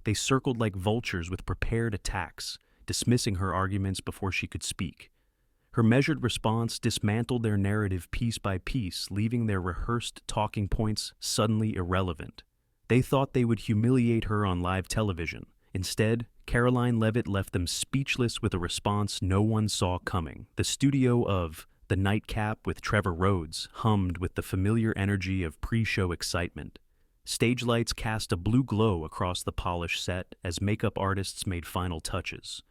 They circled like vultures with prepared attacks, dismissing her arguments before she could speak. Her measured response dismantled their narrative piece by piece, leaving their rehearsed talking points suddenly irrelevant. They thought they would humiliate her on live television. Instead, Karoline Leavitt left them speechless with a response no one saw coming. The studio of The Nightcap with Trevor Rhodes hummed with the familiar energy of pre-show excitement. Stage lights cast a blue glow across the polished set as makeup artists made final touches.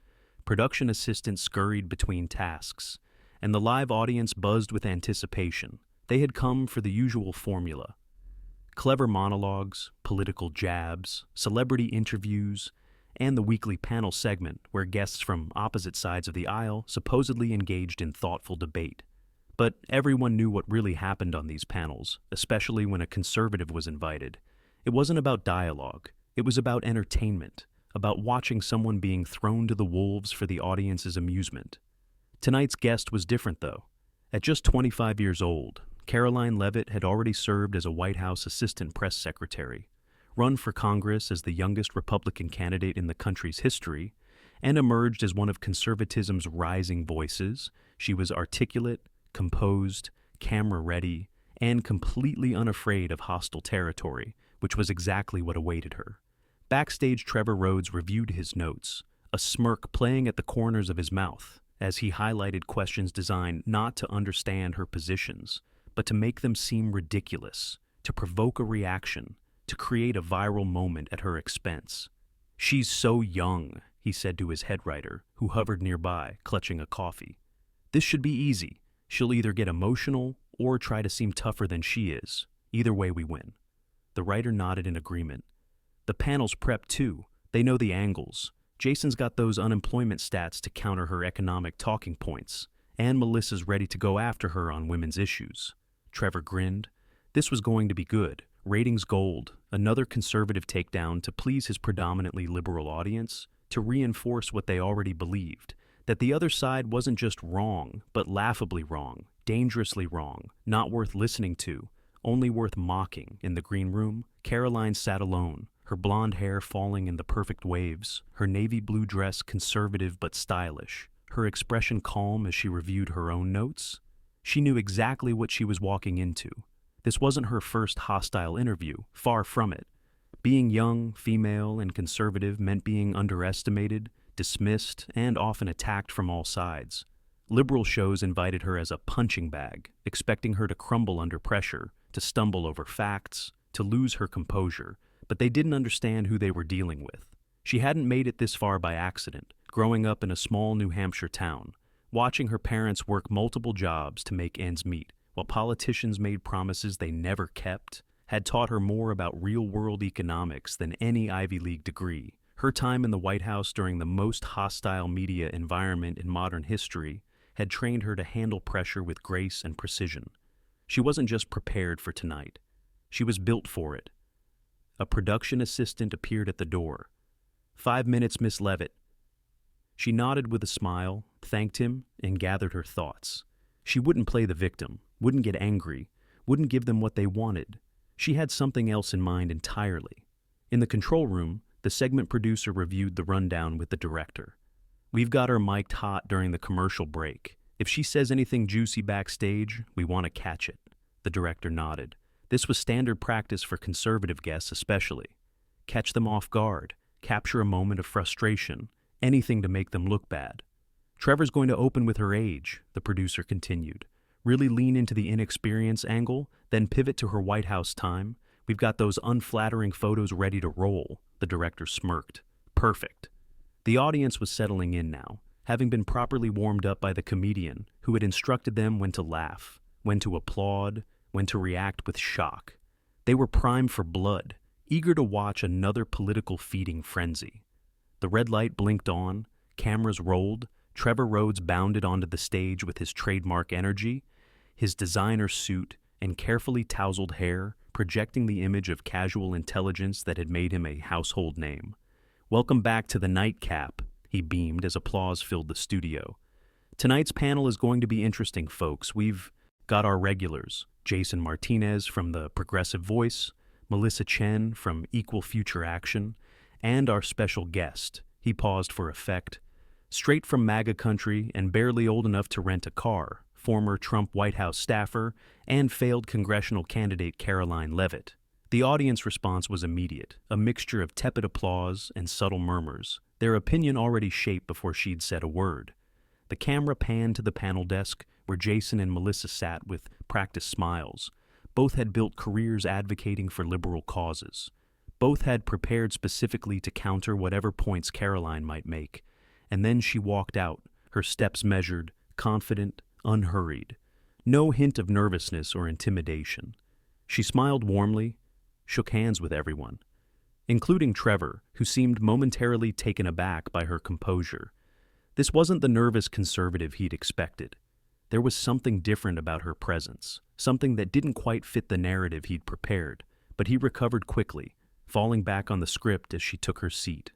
Production assistants scurried between tasks, and the live audience buzzed with anticipation. They had come for the usual formula: clever monologues, political jabs, celebrity interviews, and the weekly panel segment where guests from opposite sides of the aisle supposedly engaged in thoughtful debate. But everyone knew what really happened on these panels, especially when a conservative was invited. It wasn't about dialogue. It was about entertainment, about watching someone being thrown to the wolves for the audience's amusement. Tonight's guest was different, though. At just 25 years old, Karoline Leavitt had already served as a White House assistant press secretary, run for Congress as the youngest Republican candidate in the country's history, and emerged as one of conservatism's rising voices. She was articulate, composed, camera-ready, and completely unafraid of hostile territory, which was exactly what awaited her. Backstage, Trevor Rhodes reviewed his notes, a smirk playing at the corners of his mouth, as he highlighted questions designed not to understand her positions, but to make them seem ridiculous, to provoke a reaction, to create a viral moment at her expense. "She's so young," he said to his head writer, who hovered nearby, clutching a coffee. "This should be easy. She'll either get emotional or try to seem tougher than she is. Either way, we win." The writer nodded in agreement. "The panel's prepped too. They know the angles. Jason's got those unemployment stats to counter her economic talking points, and Melissa's ready to go after her on women's issues." Trevor grinned. This was going to be good. Ratings gold, another conservative takedown to please his predominantly liberal audience, to reinforce what they already believed, that the other side wasn't just wrong, but laughably wrong, dangerously wrong, not worth listening to, only worth mocking. In the green room, Karoline sat alone, her blonde hair falling in the perfect waves, her navy blue dress conservative but stylish, her expression calm as she reviewed her own notes. She knew exactly what she was walking into. This wasn't her first hostile interview, far from it. Being young, female, and conservative meant being underestimated, dismissed, and often attacked from all sides. Liberal shows invited her as a punching bag, expecting her to crumble under pressure, to stumble over facts, to lose her composure, but they didn't understand who they were dealing with. She hadn't made it this far by accident, growing up in a small New Hampshire town, watching her parents work multiple jobs to make ends meet, while politicians made promises they never kept, had taught her more about real-world economics than any Ivy League degree. Her time in the White House during the most hostile media environment in modern history had trained her to handle pressure with grace and precision. She wasn't just prepared for tonight. She was built for it. A production assistant appeared at the door. "5 minutes, Miss Leavitt." She nodded with a smile, thanked him, and gathered her thoughts. She wouldn't play the victim, wouldn't get angry, wouldn't give them what they wanted. She had something else in mind entirely. In the control room, the segment producer reviewed the rundown with the director. "We've got her mic'd hot during the commercial break. If she says anything juicy backstage, we want to catch it." The director nodded. This was standard practice for conservative guests especially. Catch them off guard, capture a moment of frustration, anything to make them look bad. "Trevor's going to open with her age," the producer continued. "Really lean into the inexperience angle, then pivot to her White House time. We've got those unflattering photos ready to roll." The director smirked. "Perfect." The audience was settling in now, having been properly warmed up by the comedian who had instructed them when to laugh, when to applaud, when to react with shock. They were primed for blood, eager to watch another political feeding frenzy. The red light blinked on, cameras rolled, Trevor Rhodes bounded onto the stage with his trademark energy, his designer suit and carefully tousled hair projecting the image of casual intelligence that had made him a household name. "Welcome back to the Nightcap," he beamed as applause filled the studio. "Tonight's panel is going to be interesting, folks. We've got our regulars, Jason Martinez from the Progressive Voice, Melissa Chen from Equal Future Action, And our special guest, he paused for effect. Straight from MAGA country and barely old enough to rent a car, former Trump White House staffer and failed congressional candidate Karoline Leavitt. The audience response was immediate, a mixture of tepid applause and subtle murmurs, their opinion already shaped before she'd said a word. The camera panned to the panel desk, where Jason and Melissa sat with practiced smiles. Both had built careers advocating for liberal causes. Both had prepared specifically to counter whatever points Karoline might make. And then she walked out, her steps measured, confident, unhurried. No hint of nervousness or intimidation. She smiled warmly, shook hands with everyone, including Trevor, who seemed momentarily taken aback by her composure. This wasn't the nervous conservative he'd expected. There was something different about her presence, something that didn't quite fit the narrative he'd prepared, but he recovered quickly, falling back on the script as she took her seat.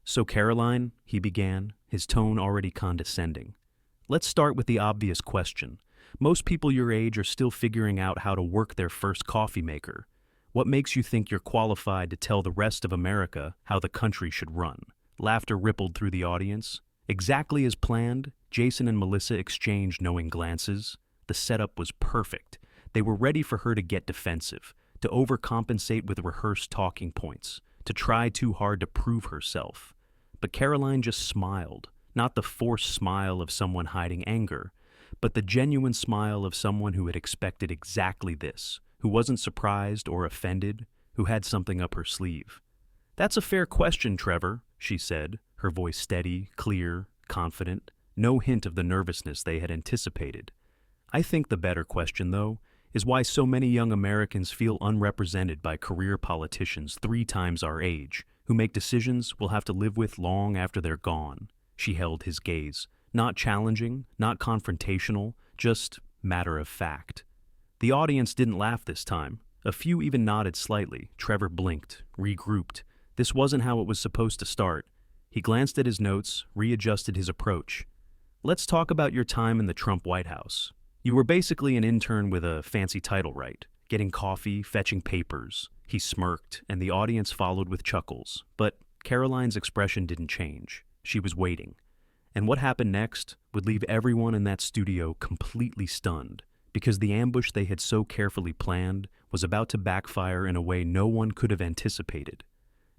"So, Karoline," he began, his tone already condescending. "Let's start with the obvious question. Most people your age are still figuring out how to work their first coffee maker. What makes you think you're qualified to tell the rest of America how the country should run?" Laughter rippled through the audience. Exactly as planned, Jason and Melissa exchanged knowing glances. The setup was perfect. They were ready for her to get defensive, to overcompensate with rehearsed talking points, to try too hard to prove herself. But Karoline just smiled, not the forced smile of someone hiding anger, but the genuine smile of someone who had expected exactly this, who wasn't surprised or offended, who had something up her sleeve. "That's a fair question, Trevor," she said, her voice steady, clear, confident, no hint of the nervousness they had anticipated. "I think the better question, though, is why so many young Americans feel unrepresented by career politicians 3 times our age, who make decisions we'll have to live with long after they're gone." She held his gaze, not challenging, not confrontational, just matter of fact. The audience didn't laugh this time. A few even nodded slightly. Trevor blinked, regrouped. This wasn't how it was supposed to start. He glanced at his notes, readjusted his approach. "Let's talk about your time in the Trump White House. You were basically an intern with a fancy title, right? Getting coffee, fetching papers." He smirked, and the audience followed with chuckles. But Karoline's expression didn't change. She was waiting. And what happened next would leave everyone in that studio completely stunned, because the ambush they had so carefully planned was about to backfire in a way no one could have anticipated.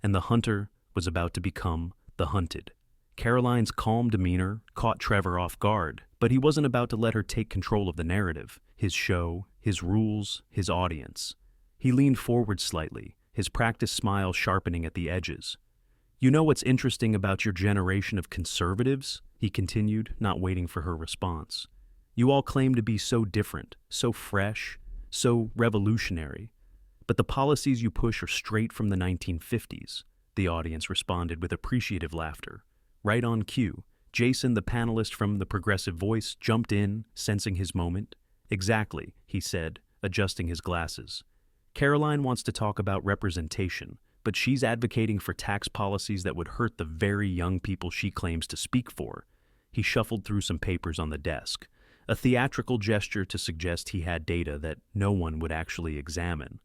And the hunter was about to become the hunted. Karoline's calm demeanor caught Trevor off guard, but he wasn't about to let her take control of the narrative, his show, his rules, his audience. He leaned forward slightly, his practiced smile sharpening at the edges. "You know what's interesting about your generation of conservatives?" he continued, not waiting for her response. "You all claim to be so different, so fresh, so revolutionary. But the policies you push are straight from the 1950s. The audience responded with appreciative laughter. Right on cue, Jason, the panelist from The Progressive Voice, jumped in, sensing his moment. "Exactly," he said, adjusting his glasses. "Karoline wants to talk about representation, but she's advocating for tax policies that would hurt the very young people she claims to speak for." He shuffled through some papers on the desk, a theatrical gesture to suggest he had data that no one would actually examine.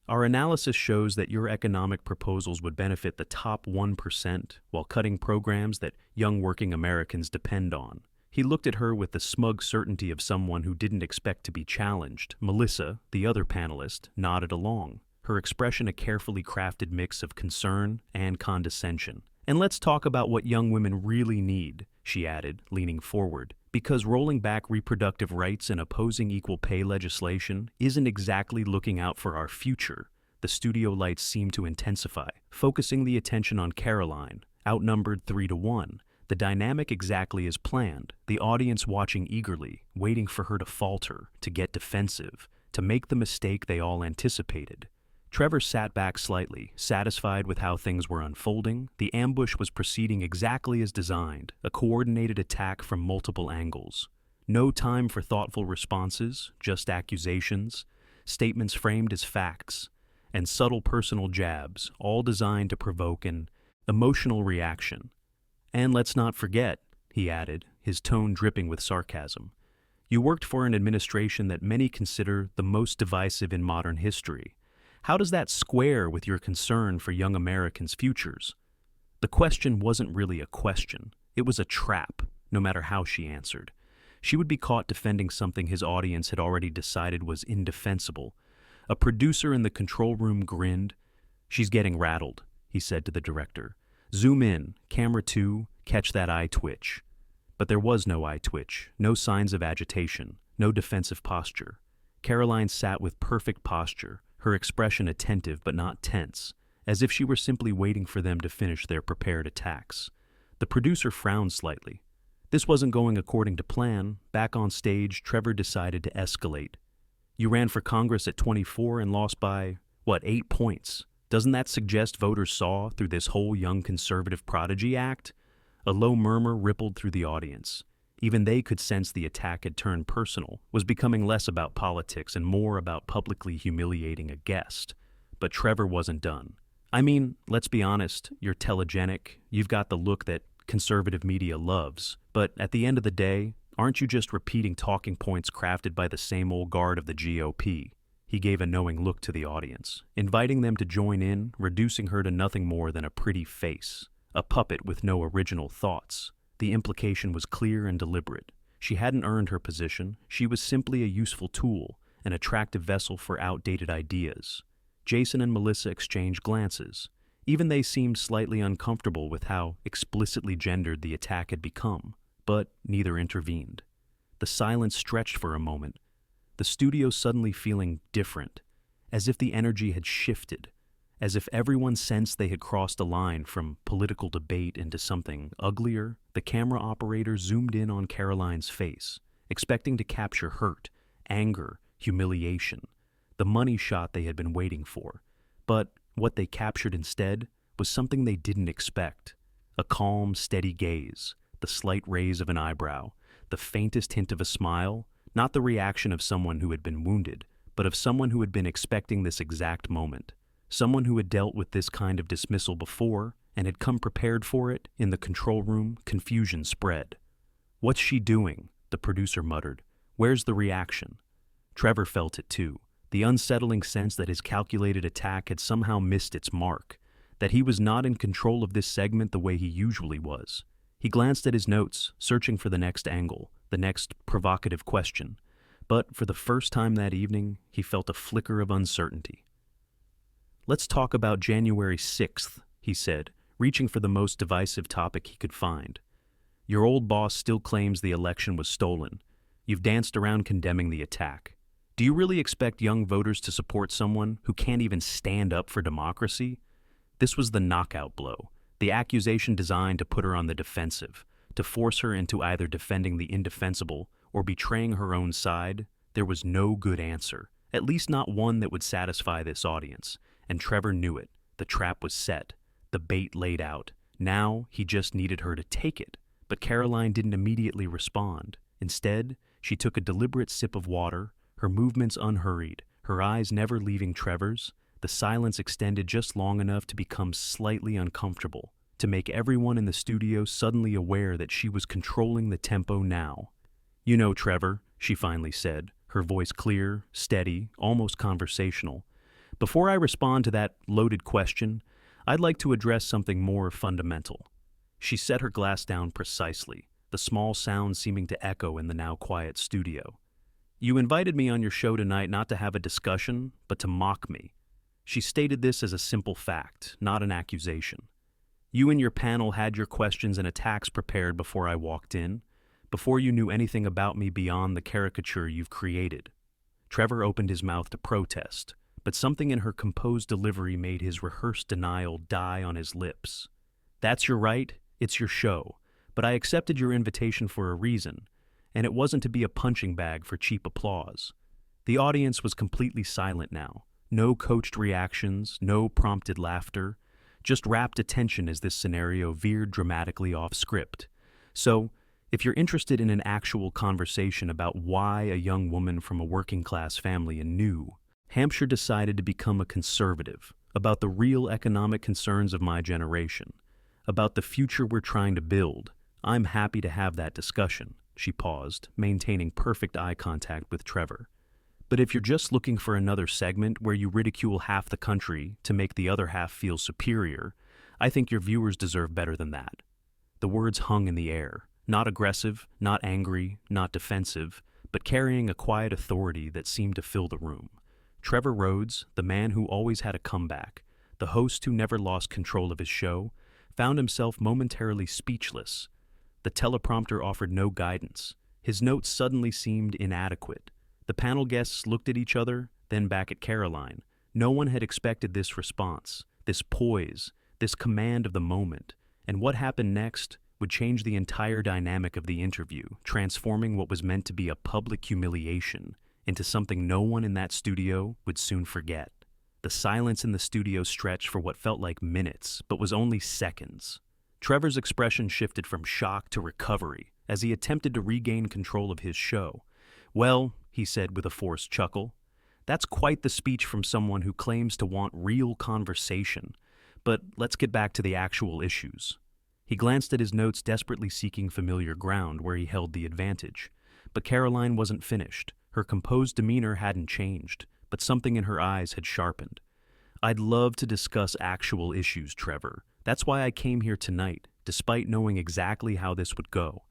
"Our analysis shows that your economic proposals would benefit the top 1% while cutting programs that young working Americans depend on." He looked at her with the smug certainty of someone who didn't expect to be challenged. Melissa, the other panelist, nodded along, her expression a carefully crafted mix of concern and condescension. "And let's talk about what young women really need," she added, leaning forward. "Because rolling back reproductive rights and opposing equal pay legislation isn't exactly looking out for our future." The studio lights seemed to intensify, focusing the attention on Karoline, outnumbered 3-1. The dynamic exactly as planned, the audience watching eagerly, waiting for her to falter, to get defensive, to make the mistake they all anticipated. Trevor sat back slightly, satisfied with how things were unfolding. The ambush was proceeding exactly as designed, a coordinated attack from multiple angles. No time for thoughtful responses, just accusations, statements framed as facts, and subtle personal jabs, all designed to provoke an emotional reaction. "And let's not forget," he added, his tone dripping with sarcasm, "you worked for an administration that many consider the most divisive in modern history. How does that square with your concern for young Americans' futures?" The question wasn't really a question. It was a trap, no matter how she answered. She would be caught defending something his audience had already decided was indefensible. A producer in the control room grinned. "She's getting rattled," he said to the director. "Zoom in, camera 2, catch that eye twitch." But there was no eye twitch, no signs of agitation, no defensive posture. Karoline sat with perfect posture, her expression attentive but not tense, as if she were simply waiting for them to finish their prepared attacks. The producer frowned slightly. This wasn't going according to plan. Back on stage, Trevor decided to escalate. "You ran for Congress at 24 and lost by, 8 points? Doesn't that suggest voters saw through this whole young conservative prodigy act?" A low murmur rippled through the audience. Even they could sense the attack had turned personal, was becoming less about politics and more about publicly humiliating a guest. But Trevor wasn't done. "I mean, let's be honest, you're telegenic, you've got the look that conservative media loves, but at the end of the day, aren't you just repeating talking points crafted by the same old guard of the GOP? He gave a knowing look to the audience, inviting them to join in, reducing her to nothing more than a pretty face, a puppet with no original thoughts. The implication was clear and deliberate. She hadn't earned her position. She was simply a useful tool, an attractive vessel for outdated ideas. Jason and Melissa exchanged glances. Even they seemed slightly uncomfortable with how explicitly gendered the attack had become, but neither intervened. The silence stretched for a moment, the studio suddenly feeling different, as if the energy had shifted, as if everyone sensed they had crossed a line from political debate into something uglier. The camera operator zoomed in on Karoline's face, expecting to capture hurt, anger, humiliation, the money shot they had been waiting for. But what they captured instead was something they didn't expect. A calm, steady gaze, the slight raise of an eyebrow, the faintest hint of a smile, not the reaction of someone who had been wounded, but of someone who had been expecting this exact moment. Someone who had dealt with this kind of dismissal before and had come prepared for it. In the control room, confusion spread. "What's she doing?" the producer muttered. "Where's the reaction?" Trevor felt it too, the unsettling sense that his calculated attack had somehow missed its mark, that he was not in control of this segment the way he usually was. He glanced at his notes, searching for the next angle, the next provocative question. But for the first time that evening, he felt a flicker of uncertainty. "Let's talk about January 6th, he said, reaching for the most divisive topic he could find. "Your old boss still claims the election was stolen. You've danced around condemning the attack. Do you really expect young voters to support someone who can't even stand up for democracy?" This was the knockout blow, the accusation designed to put her on the defensive, to force her into either defending the indefensible or betraying her own side. There was no good answer, at least not one that would satisfy this audience, and Trevor knew it. The trap was set, the bait laid out. Now he just needed her to take it. But Karoline didn't immediately respond. Instead, she took a deliberate sip of water, her movements unhurried, her eyes never leaving Trevor's. The silence extended just long enough to become slightly uncomfortable, to make everyone in the studio suddenly aware that she was controlling the tempo now. "You know, Trevor," she finally said, her voice clear, steady, almost conversational. "Before I respond to that loaded question, I'd like to address something more fundamental." She set her glass down precisely, the small sound seeming to echo in the now quiet studio. "You invited me on your show tonight not to have a discussion, but to mock me." She stated this as a simple fact, not an accusation. "You and your panel had your questions and attacks prepared before I walked in, before you knew anything about me beyond the caricature you've created." Trevor opened his mouth to protest, but something in her composed delivery made his rehearsed denial die on his lips. "That's your right, it's your show, but I accepted your invitation for a reason, and it wasn't to be a punching bag for cheap applause." The audience was completely silent now. No coached reactions, no prompted laughter, just rapt attention as this scenario veered dramatically off script. So, if you're interested in an actual conversation about why a young woman from a working-class family in New Hampshire decided to become a conservative, about the real economic concerns of my generation, about the future we're trying to build, I'm happy to have that discussion. She paused, maintaining perfect eye contact with Trevor. But if you're just looking for another segment where you ridicule half the country to make the other half feel superior, I think your viewers deserve better than that." The words hung in the air, not aggressive, not angry, not defensive, but carrying a quiet authority that seemed to fill the room. Trevor Rhodes, the man who always had a comeback, the host who never lost control of his show, found himself momentarily speechless. The teleprompter offered no guidance. His notes suddenly seemed inadequate. The panel guests looked at each other, then back at Karoline. No one had expected this response, this poise, this command of the moment, and what happened next would change the entire dynamic of the interview, transforming what was meant to be a public humiliation into something no one in that studio would soon forget. The silence in the studio stretched for what felt like minutes, but was only seconds. Trevor's expression shifted from shock to recovery as he attempted to regain control of his show. "Well," he said with a forced chuckle, "that's quite the speech from someone who claims to want real conversation. But let's get back to the actual issues." He glanced at his notes, desperately seeking familiar ground where he held the advantage. But Karoline wasn't finished. Her composed demeanor hadn't changed, but something in her eyes had sharpened. "I'd love to discuss actual issues, Trevor. That's why I came here tonight, despite knowing exactly how this would go."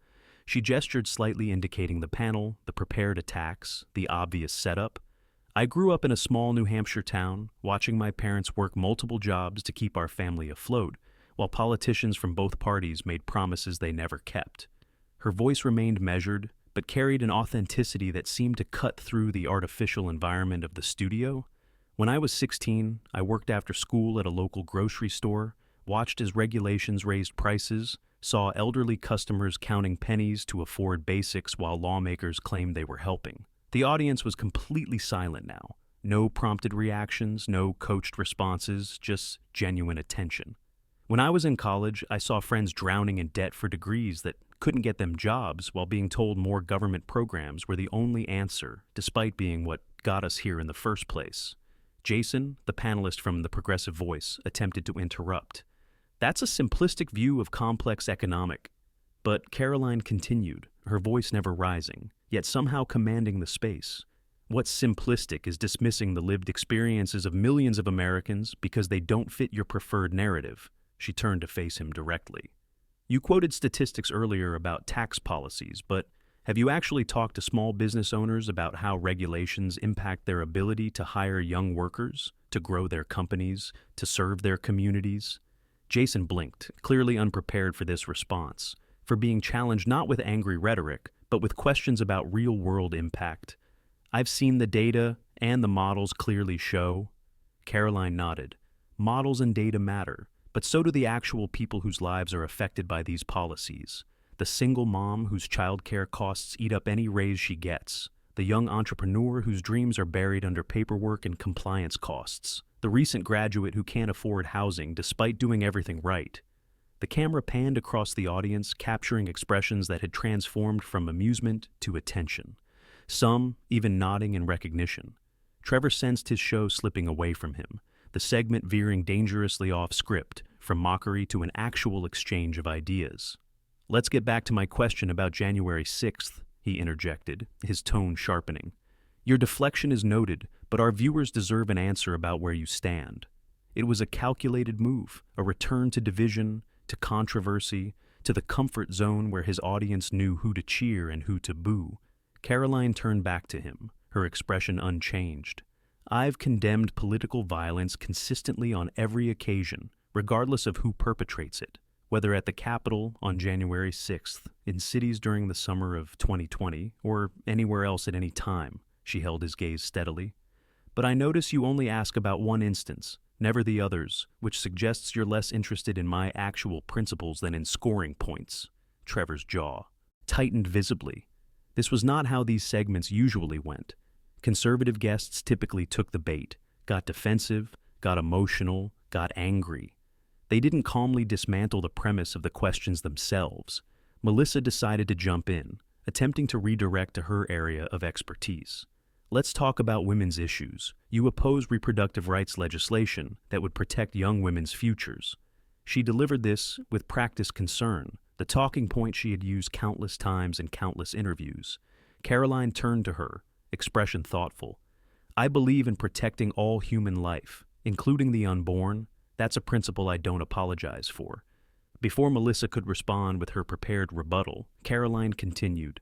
She gestured slightly, indicating the panel, the prepared attacks, the obvious setup. "I grew up in a small New Hampshire town, watching my parents work multiple jobs to keep our family afloat, while politicians from both parties made promises they never kept." Her voice remained measured, but carried an authenticity that seemed to cut through the artificial environment of the studio. "When I was 16, I worked after school at a local grocery store, watched as regulations raised prices, saw elderly customers counting pennies to afford basics while lawmakers claimed they were helping." The audience was completely silent now. No prompted reactions, no coached responses, just genuine attention. "When I was in college, I saw friends drowning in debt for degrees that couldn't get them jobs while being told more government programs were the only answer, despite being what got us here in the first place." Jason, the panelist from The Progressive Voice, attempted to interrupt. "That's a simplistic view of complex economic." But Karoline continued, her voice never rising, yet somehow commanding the space. "What's simplistic is dismissing the lived experiences of millions of Americans because they don't fit your preferred narrative." She turned to face him directly. "You quoted statistics earlier about tax policies, but have you actually talked to small business owners about how regulations impact their ability to hire young workers, to grow their companies, to serve their communities?" Jason blinked, clearly unprepared for this response, for being challenged not with angry rhetoric, but with questions about real-world impact. "I've seen the data, and the models clearly show." Karoline nodded. "Models and data matter, but so do the actual people whose lives are affected by these policies. The single mom whose childcare costs eat up any raise she gets. The young entrepreneur whose dreams are buried under paperwork and compliance costs. The recent graduate who can't afford housing despite doing everything right." The camera panned across the audience, capturing expressions that had transformed from amusement to attention, some even nodding in recognition. Trevor sensed his show slipping away from him, the segment veering dangerously off script, from mockery to an actual exchange of ideas. "Let's get back to my question about January 6th, he interjected, his tone sharpening. "Your deflection is noted, but our viewers deserve an answer about where you stand." It was a calculated move, a return to division, to controversy, to the comfort zone where his audience knew who to cheer and who to boo. Karoline turned back to him, her expression unchanged. "I've condemned political violence consistently on every occasion, regardless of who perpetrates it, whether at the Capitol on January 6th, in cities during the summer of 2020, or anywhere else at any time." She held his gaze steadily. "But I notice you only ask about one instance, never the others, which suggests you're less interested in my actual principles than in scoring points." Trevor's jaw tightened visibly. This was not how these segments usually went. Conservative guests typically took the bait, got defensive, got emotional, got angry. They didn't calmly dismantle the premise of the questions themselves. Melissa decided to jump in, attempting to redirect to her area of expertise. "Let's talk about women's issues. You oppose reproductive rights legislation that would protect young women's futures." She delivered this with practiced concern, the talking point she had used countless times in countless interviews. Karoline turned to her, expression thoughtful. "I believe in protecting all human life, including the unborn. That's a principle I don't apologize for. Before Melissa could respond with her prepared rebuttal, Karoline continued,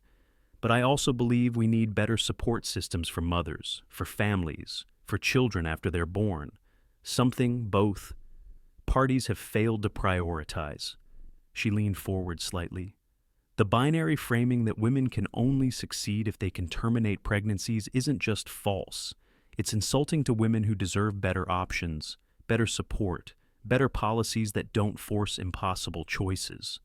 "But I also believe we need better support systems for mothers, for families, for children after they're born. Something both parties have failed to prioritize." She leaned forward slightly. "The binary framing that women can only succeed if they can terminate pregnancies isn't just false. It's insulting to women who deserve better options, better support, better policies that don't force impossible choices."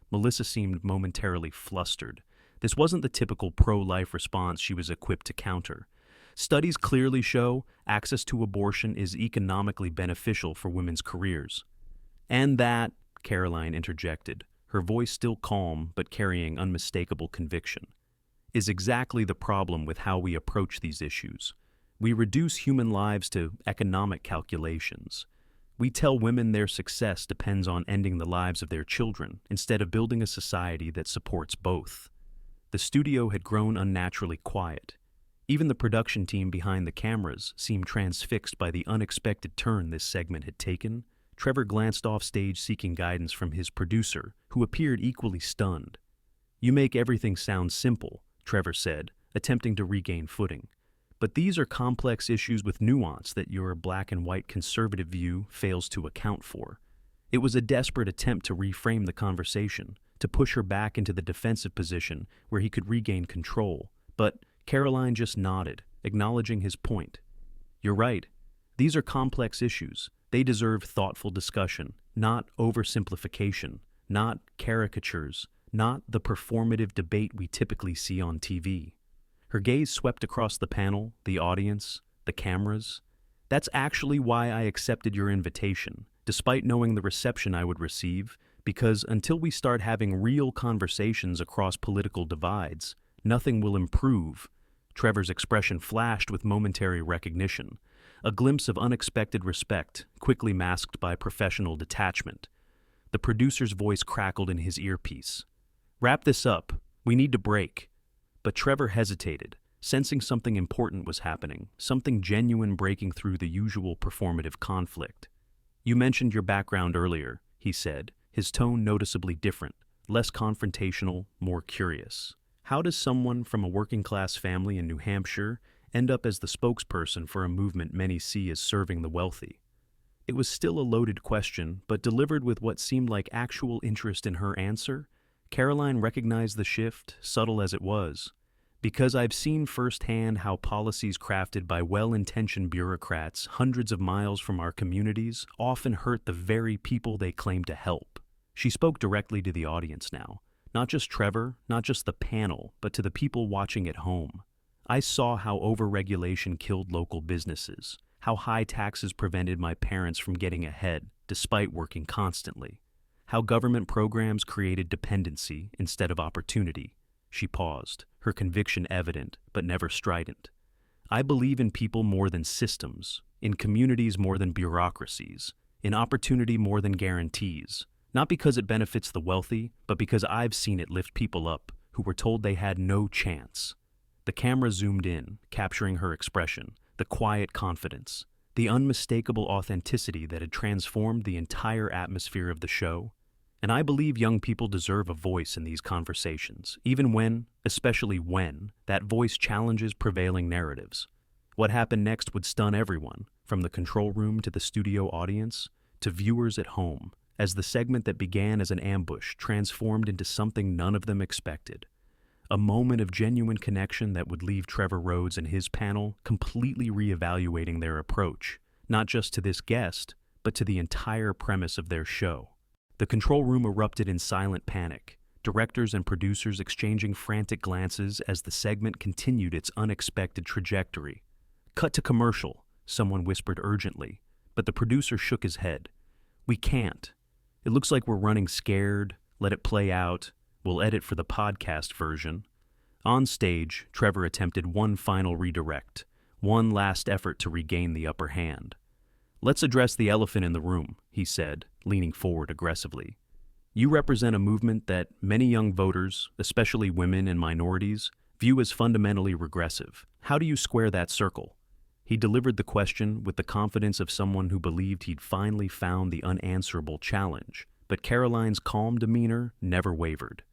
Melissa seemed momentarily flustered. This wasn't the typical pro-life response she was equipped to counter. Studies clearly show access to abortion is economically beneficial for women's careers. "And that," Karoline interjected, her voice still calm but carrying unmistakable conviction, "is exactly the problem with how we approach these issues. We reduce human lives to economic calculations. We tell women their success depends on ending the lives of their children instead of building a society that supports both." The studio had grown unnaturally quiet. Even the production team behind the cameras seemed transfixed by the unexpected turn this segment had taken. Trevor glanced off stage seeking guidance from his producer, who appeared equally stunned. "You make everything sound simple," Trevor said, attempting to regain footing. "But these are complex issues with nuance that your black and white conservative view fails to account for." It was a desperate attempt to reframe the conversation, to push her back into the defensive position where he could regain control, but Karoline just nodded, acknowledging his point. "You're right. These are complex issues. They deserve thoughtful discussion, not oversimplification, not caricatures, not the performative debate we typically see on TV." Her gaze swept across the panel, the audience, the cameras. "That's actually why I accepted your invitation, despite knowing the reception I would receive, because until we start having real conversations across political divides, nothing will improve." Trevor's expression flashed with momentary recognition, a glimpse of unexpected respect, quickly masked by professional detachment. The producer's voice crackled in his earpiece. "Wrap this up. We need to break." But Trevor hesitated, sensing something important was happening, something genuine breaking through the usual performative conflict. "You mentioned your background earlier," he said, his tone noticeably different, less confrontational, more curious. "How does someone from a working-class family in New Hampshire end up as the spokesperson for a movement many see as serving the wealthy?" It was still a loaded question, but delivered with what seemed like actual interest in her answer. Karoline recognized the shift, subtle as it was. "Because I've seen firsthand how policies crafted by well-intentioned bureaucrats hundreds of miles from our communities often hurt the very people they claim to help." She spoke directly to the audience now. Not just Trevor, not just the panel, but to the people watching at home. "I saw how overregulation killed local businesses, how high taxes prevented my parents from getting ahead, despite working constantly. How government programs created dependency instead of opportunity." She paused, her conviction evident, but never strident. "I believe in people more than systems, in communities more than bureaucracies, in opportunity more than guarantees. Not because it benefits the wealthy, but because I've seen it lift people up who were told they had no chance." The camera zoomed in, capturing her expression, the quiet confidence, the unmistakable authenticity that had transformed the entire atmosphere of the show. "And I believe young people deserve a voice in these conversations, even when, especially when, that voice challenges prevailing narratives." What happened next would stun everyone, from the control room to the studio audience, to viewers at home, as the segment that began as an ambush transformed into something none of them expected. A moment of genuine connection that would leave Trevor Rhodes and his panel completely reevaluating their approach, not just to this guest, but to the entire premise of their show. The control room erupted in silent panic, directors and producers exchanging frantic glances as the segment continued its unexpected trajectory. "Cut to commercial," someone whispered urgently, but the producer shook his head. "We can't. It looks like we're running scared. Let it play out. We'll edit for the podcast version." On stage, Trevor attempted one final redirect, one last effort to regain the upper hand. "Let's address the elephant in the room," he said, leaning forward aggressively. "You represent a movement that many young voters, especially women and minorities, view as fundamentally regressive. How do you square that circle?" He delivered the question with the confidence of someone who believed he'd finally found the unanswerable challenge, but Karoline's calm demeanor never wavered.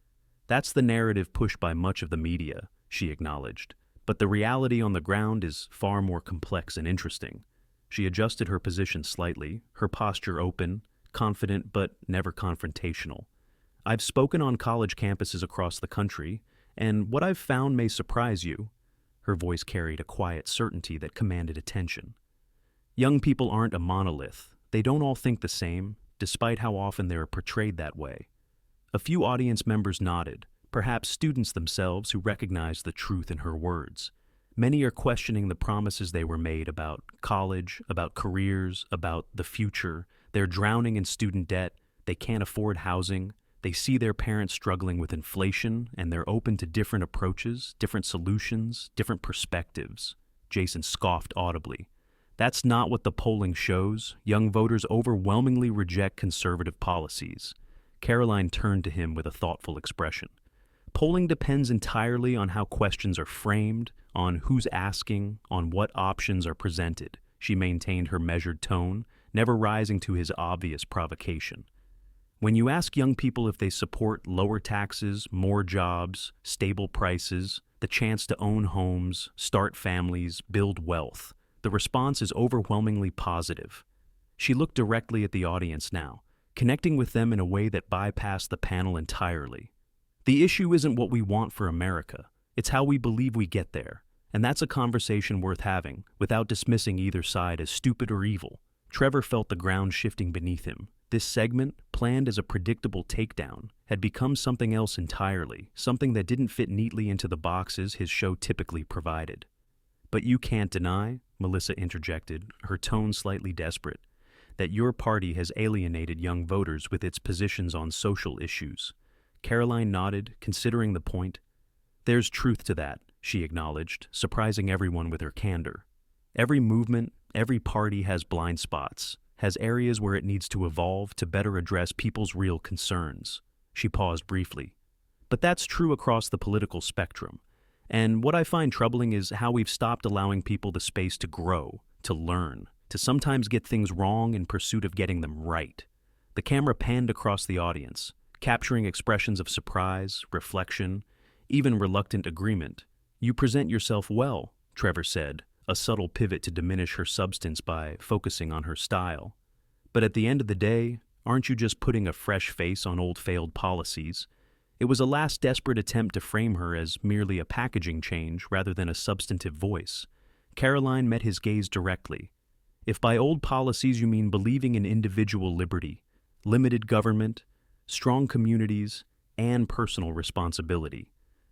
"That's the narrative pushed by much of the media," she acknowledged, "but the reality on the ground is far more complex and interesting." She adjusted her position slightly, her posture open, confident but never confrontational. "I've spoken on college campuses across the country, and what I've found may surprise you." Her voice carried a quiet certainty that commanded attention. "Young people aren't a monolith. They don't all think the same, despite how often they're portrayed that way." A few audience members nodded, perhaps students themselves who recognized the truth in her words. Many are questioning the promises they were made about college, about careers, about the future. They're drowning in student debt, they can't afford housing, they see their parents struggling with inflation, and they're open to different approaches, different solutions, different perspectives. Jason scoffed audibly. "That's not what the polling shows. Young voters overwhelmingly reject conservative policies." Karoline turned to him with a thoughtful expression. "Polling depends entirely on how questions are framed, on who's asking, on what options are presented." She maintained her measured tone, never rising to his obvious provocation. "When you ask young people if they support lower taxes, more jobs, stable prices, the chance to own homes, start families, build wealth, the response is overwhelmingly positive." She looked directly at the audience now, connecting with them in a way that bypassed the panel entirely. "The issue isn't what we want for America, it's how we believe we get there, and that's a conversation worth having, without dismissing either side as stupid or evil." Trevor felt the ground shifting beneath him. This segment, planned as a predictable takedown, had become something else entirely, something that didn't fit neatly into the boxes his show typically provided. "But you can't deny," Melissa interjected, her tone slightly desperate, "that your party has alienated young voters with its positions on social issues." Karoline nodded, considering the point. "There's truth to that," she acknowledged, surprising everyone with her candor. "Every movement, every party has blind spots, has areas where it needs to evolve to better address people's real concerns." She paused briefly. "But that's true across the political spectrum. And what I find troubling is how we've stopped allowing people the space to grow, to learn, to sometimes get things wrong in pursuit of getting them right." The camera panned across the audience, capturing expressions of surprise, reflection, even reluctant agreement. "You present yourself well," Trevor said, a subtle pivot to diminish her substance by focusing on her style. "But at the end of the day, aren't you just putting a fresh face on old failed policies?" It was a last desperate attempt to frame her as merely a packaging change rather than a substantive voice. Karoline met his gaze directly. "If by old policies you mean believing in individual liberty, limited government, strong communities, and personal responsibility,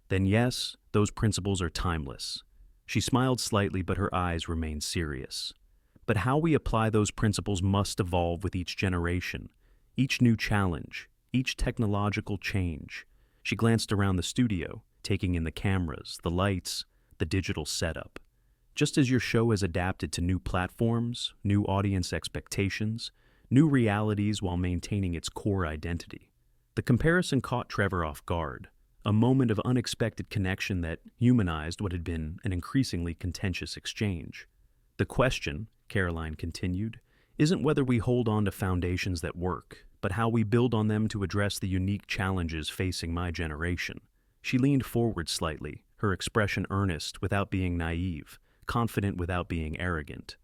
then yes, those principles are timeless." She smiled slightly, but her eyes remained serious. "But how we apply those principles must evolve with each generation, each new challenge, each technological change." She glanced around the studio, taking in the cameras, the lights, the digital setup. "Just as your show has adapted to new platforms, new audience expectations, new realities while maintaining its core identity." The comparison caught Trevor off guard, a moment of unexpected connection that humanized what had been an increasingly contentious exchange. "The question," Karoline continued, "isn't whether we hold on to foundations that work, but how we build on them to address the unique challenges facing my generation." She leaned forward slightly, her expression earnest without being naive, confident without being arrogant.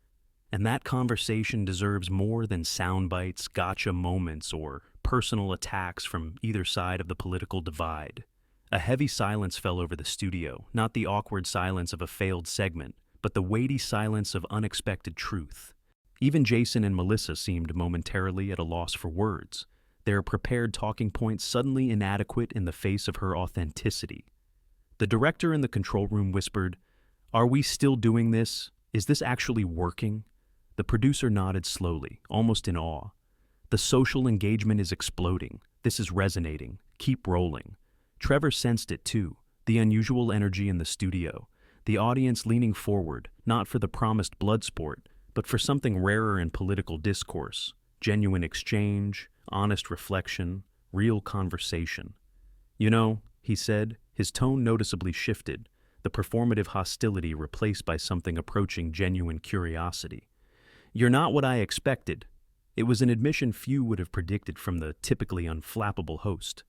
"And that conversation deserves more than sound bites, gotcha moments, or personal attacks from either side of the political divide." A heavy silence fell over the studio, not the awkward silence of a failed segment, but the weighty silence of unexpected truth. Even Jason and Melissa seemed momentarily at a loss for words, their prepared talking points suddenly inadequate in the face of her authenticity. The director in the control room whispered, "Are we still doing this? Is this actually working?" The producer nodded slowly, almost in awe. "The social engagement is exploding. This is resonating. Keep rolling." Trevor sensed it too, the unusual energy in the studio, the audience leaning forward, not for the promised blood sport, but for something rarer in political discourse, genuine exchange, honest reflection, real conversation. "You know," he said, his tone noticeably shifted, the performative hostility replaced by something approaching genuine curiosity. "You're not what I expected." It was an admission few would have predicted from the typically unflappable host.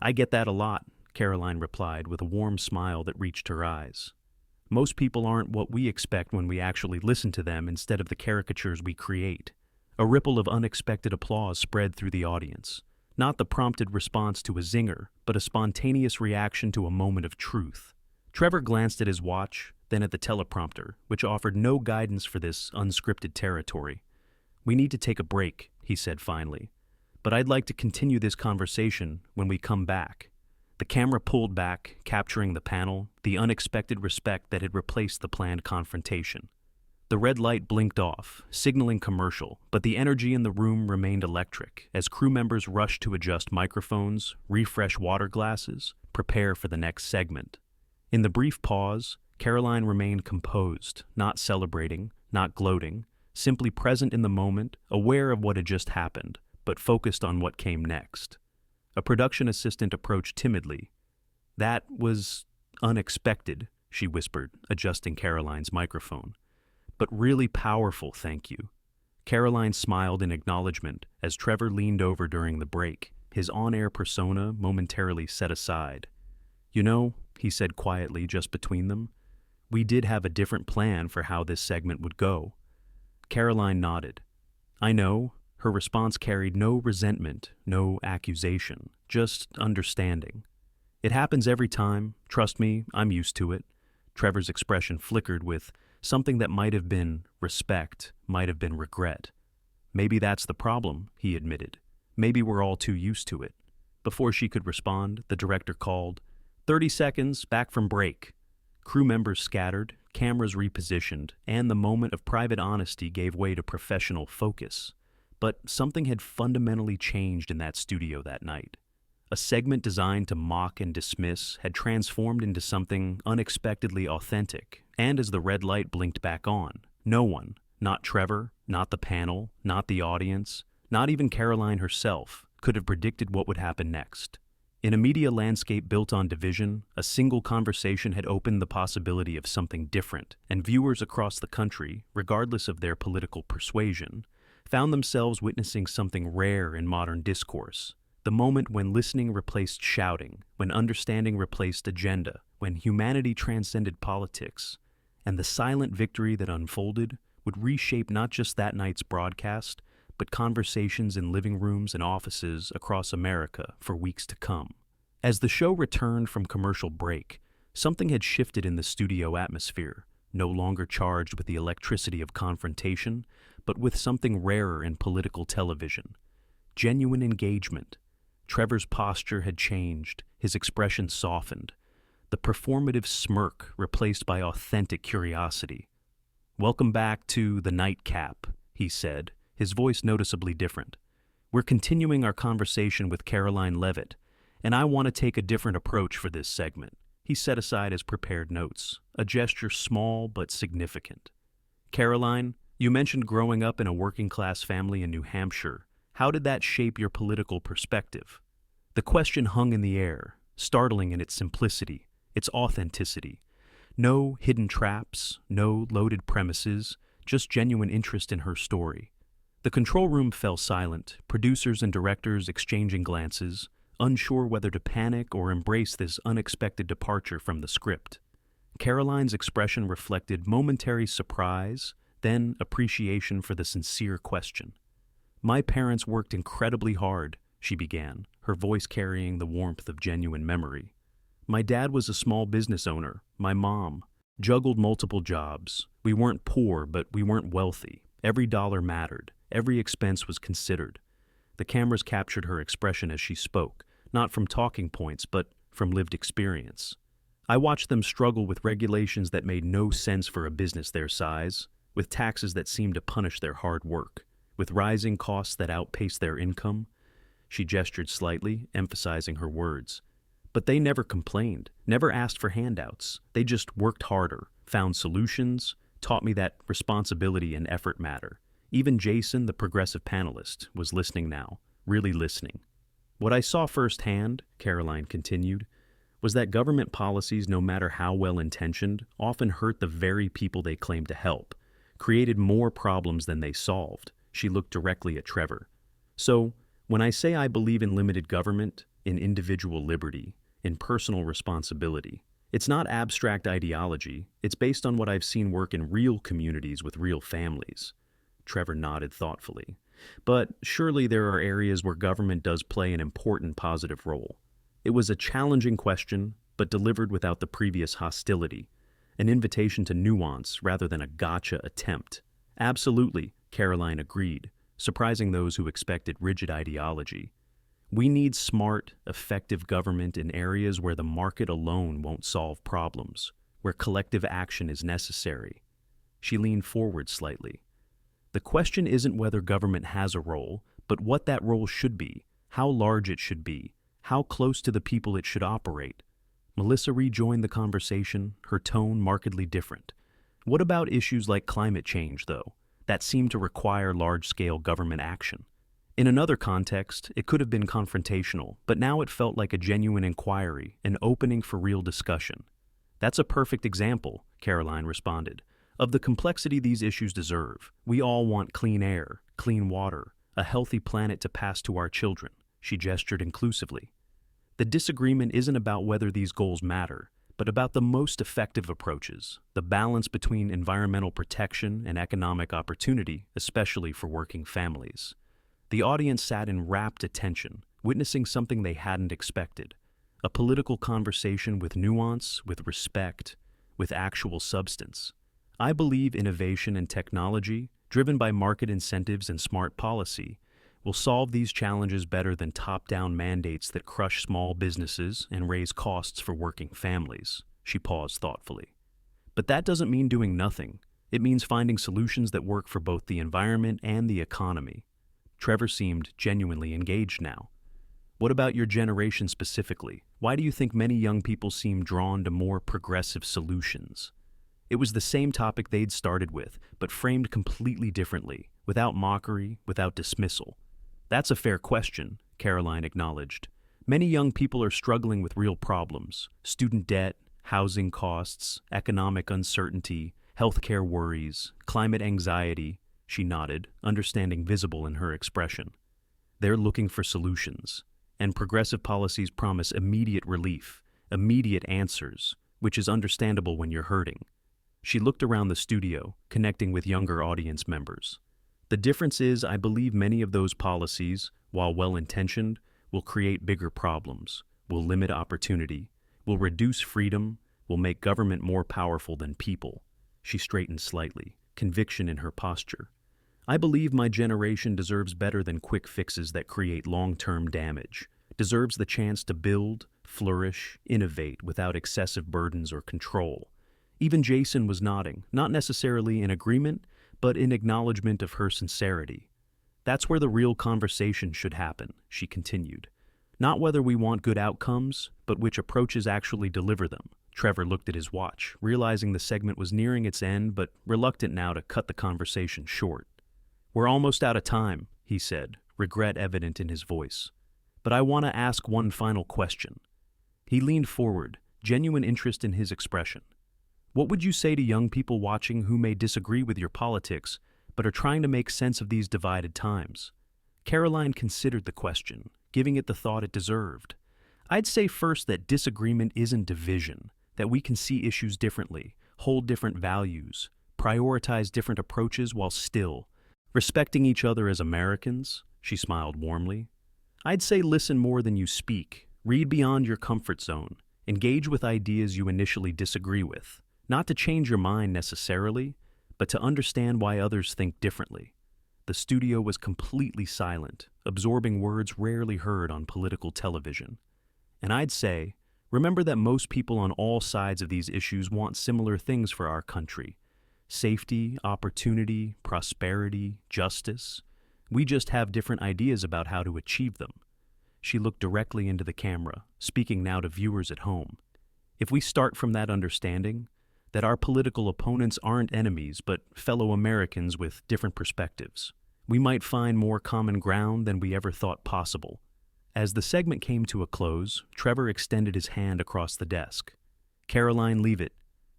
"I get that a lot," Karoline replied with a warm smile that reached her eyes. "Most people aren't what we expect when we actually listen to them instead of the caricatures we create." A ripple of unexpected applause spread through the audience. Not the prompted response to a zinger, but a spontaneous reaction to a moment of truth. Trevor glanced at his watch, then at the teleprompter, which offered no guidance for this unscripted territory. "We need to take a break," he said finally. "But I'd like to continue this conversation when we come back." The camera pulled back, capturing the panel, the unexpected respect that had replaced the planned confrontation. The red light blinked off, signaling commercial, but the energy in the room remained electric as crew members rushed to adjust microphones, refresh water glasses, prepare for the next segment. In the brief pause, Karoline remained composed, not celebrating, not gloating, simply present in the moment, aware of what had just happened, but focused on what came next. A production assistant approached timidly. "That was unexpected," she whispered, adjusting Karoline's microphone. "But really powerful, thank you." Karoline smiled in acknowledgement as Trevor leaned over during the break, his on-air persona momentarily set aside. "You know," he said quietly just between them, "we did have a different plan for how this segment would go." Karoline nodded. "I know." Her response carried no resentment, no accusation, just understanding. "It happens every time. Trust me, I'm used to it." Trevor's expression flickered with something that might have been respect, might have been regret. "Maybe that's the problem," he admitted. "Maybe we're all too used to it." Before she could respond, the director called, "30 seconds, back from break." Crew members scattered, cameras repositioned, and the moment of private honesty gave way to professional focus. But something had fundamentally changed in that studio that night. A segment designed to mock and dismiss had transformed into something unexpectedly authentic, and as the red light blinked back on, no one, not Trevor, not the panel, not the audience, not even Karoline herself, could have predicted what would happen next. In a media landscape built on division, a single conversation had opened the possibility of something different, and viewers across the country, regardless of their political persuasion, found themselves witnessing something rare in modern discourse. The moment when listening replaced shouting, when understanding replaced agenda, when humanity transcended politics, and the silent victory that unfolded would reshape not just that night's broadcast, but conversations in living rooms and offices across America for weeks to come. As the show returned from commercial break, something had shifted in the studio atmosphere, no longer charged with the electricity of confrontation, but with something rarer in political television: genuine engagement. Trevor's posture had changed, his expression softened, the performative smirk replaced by authentic curiosity. "Welcome back to the nightcap," he said, his voice noticeably different. "We're continuing our conversation with Karoline Leavitt, and I want to take a different approach for this segment." He set aside his prepared notes, a gesture small but significant. "Karoline, you mentioned growing up in a working-class family in New Hampshire. How did that shape your political perspective?" The question hung in the air, startling in its simplicity, its authenticity. No hidden traps, no loaded premises, just genuine interest in her story. The control room fell silent, producers and directors exchanging glances, unsure whether to panic or embrace this unexpected departure from the script. Karoline's expression reflected momentary surprise, then appreciation for the sincere question. "My parents worked incredibly hard," she began, her voice carrying the warmth of genuine memory. "My dad was a small business owner. My mom juggled multiple jobs. We weren't poor, but we weren't wealthy. Every dollar mattered. Every expense was considered." The cameras captured her expression as she spoke, not from talking points, but from lived experience. "I watched them struggle with regulations that made no sense for a business their size, with taxes that seemed to punish their hard work, with rising costs that outpaced their income." She gestured slightly, emphasizing her words. "But they never complained, never asked for handouts. They just worked harder, found solutions, taught me that responsibility and effort matter." Even Jason, the progressive panelist, was listening now, really listening. "What I saw firsthand," Karoline continued, was that government policies, no matter how well-intentioned, often hurt the very people they claimed to help, created more problems than they solved. She looked directly at Trevor. So, when I say I believe in limited government, in individual liberty, in personal responsibility, it's not abstract ideology, it's based on what I've seen work in real communities with real families. Trevor nodded thoughtfully. But surely there are areas where government does play an important positive role. It was a challenging question, but delivered without the previous hostility, an invitation to nuance rather than a gotcha attempt. Absolutely, Karoline agreed, surprising those who expected rigid ideology. We need smart, effective government in areas where the market alone won't solve problems, where collective action is necessary. She leaned forward slightly. The question isn't whether government has a role, but what that role should be, how large it should be, how close to the people it should operate. Melissa rejoined the conversation, her tone markedly different. What about issues like climate change, though, that seem to require large-scale government action? In another context, it could have been confrontational, but now it felt like a genuine inquiry, an opening for real discussion. That's a perfect example, Karoline responded, of the complexity these issues deserve. We all want clean air, clean water, a healthy planet to pass to our children. She gestured inclusively. The disagreement isn't about whether these goals matter, but about the most effective approaches, the balance between environmental protection and economic opportunity, especially for working families. The audience sat in rapt attention, witnessing something they hadn't expected, a political conversation with nuance, with respect, with actual substance. I believe innovation and technology, driven by market incentives and smart policy, will solve these challenges better than top-down mandates that crush small businesses and raise costs for working families. She paused thoughtfully. But that doesn't mean doing nothing. It means finding solutions that work for both the environment and the economy. Trevor seemed genuinely engaged now. What about your generation specifically? Why do you think many young people seem drawn to more progressive solutions? It was the same topic they'd started with, but framed completely differently, without mockery, without dismissal. That's a fair question, Karoline acknowledged. Many young people are struggling with real problems: student debt, housing costs, economic uncertainty, healthcare worries, climate anxiety. She nodded, understanding visible in her expression. They're looking for solutions, and progressive policies promise immediate relief, immediate answers, which is understandable when you're hurting. She looked around the studio, connecting with younger audience members. The difference is, I believe many of those policies, while well-intentioned, will create bigger problems, will limit opportunity, will reduce freedom, will make government more powerful than people. She straightened slightly, conviction in her posture. I believe my generation deserves better than quick fixes that create long-term damage, deserves the chance to build, flourish, innovate without excessive burdens or control. Even Jason was nodding, not necessarily in agreement, but in acknowledgement of her sincerity. That's where the real conversation should happen, she continued. Not whether we want good outcomes, but which approaches actually deliver them. Trevor looked at his watch, realizing the segment was nearing its end, but reluctant now to cut the conversation short. We're almost out of time, he said, regret evident in his voice. But I want to ask one final question. He leaned forward, genuine interest in his expression. What would you say to young people watching who may disagree with your politics, but are trying to make sense of these divided times? Karoline considered the question, giving it the thought it deserved. I'd say first that disagreement isn't division, that we can see issues differently, hold different values, prioritize different approaches while still respecting each other as Americans. She smiled warmly. I'd say listen more than you speak, read beyond your comfort zone, engage with ideas you initially disagree with, not to change your mind necessarily, but to understand why others think differently. The studio was completely silent, absorbing words rarely heard on political television. And I'd say, remember that most people on all sides of these issues want similar things for our country: safety, opportunity, prosperity, justice. We just have different ideas about how to achieve them. She looked directly into the camera, speaking now to viewers at home. If we start from that understanding, that our political opponents aren't enemies but fellow Americans with different perspectives, we might find more common ground than we ever thought possible. As the segment came to a close, Trevor extended his hand across the desk. Karoline Leavitt,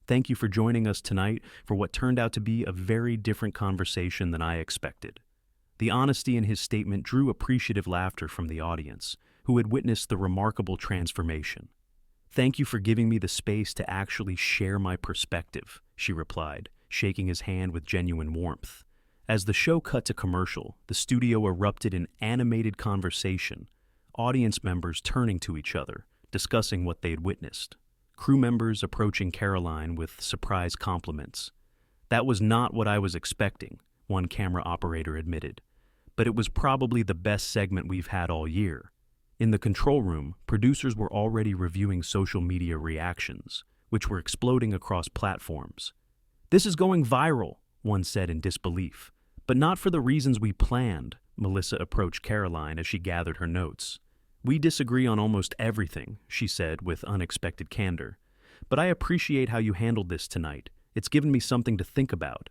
thank you for joining us tonight for what turned out to be a very different conversation than I expected. The honesty in his statement drew appreciative laughter from the audience, who had witnessed the remarkable transformation. Thank you for giving me the space to actually share my perspective, she replied, shaking his hand with genuine warmth. As the show cut to commercial, the studio erupted in animated conversation, audience members turning to each other, discussing what they had witnessed. Crew members approaching Karoline with surprise compliments. That was not what I was expecting, one camera operator admitted. But it was probably the best segment we've had all year. In the control room, producers were already reviewing social media reactions, which were exploding across platforms. This is going viral, one said in disbelief. But not for the reasons we planned, Melissa approached Karoline as she gathered her notes. We disagree on almost everything, she said with unexpected candor. But I appreciate how you handled this tonight. It's given me something to think about.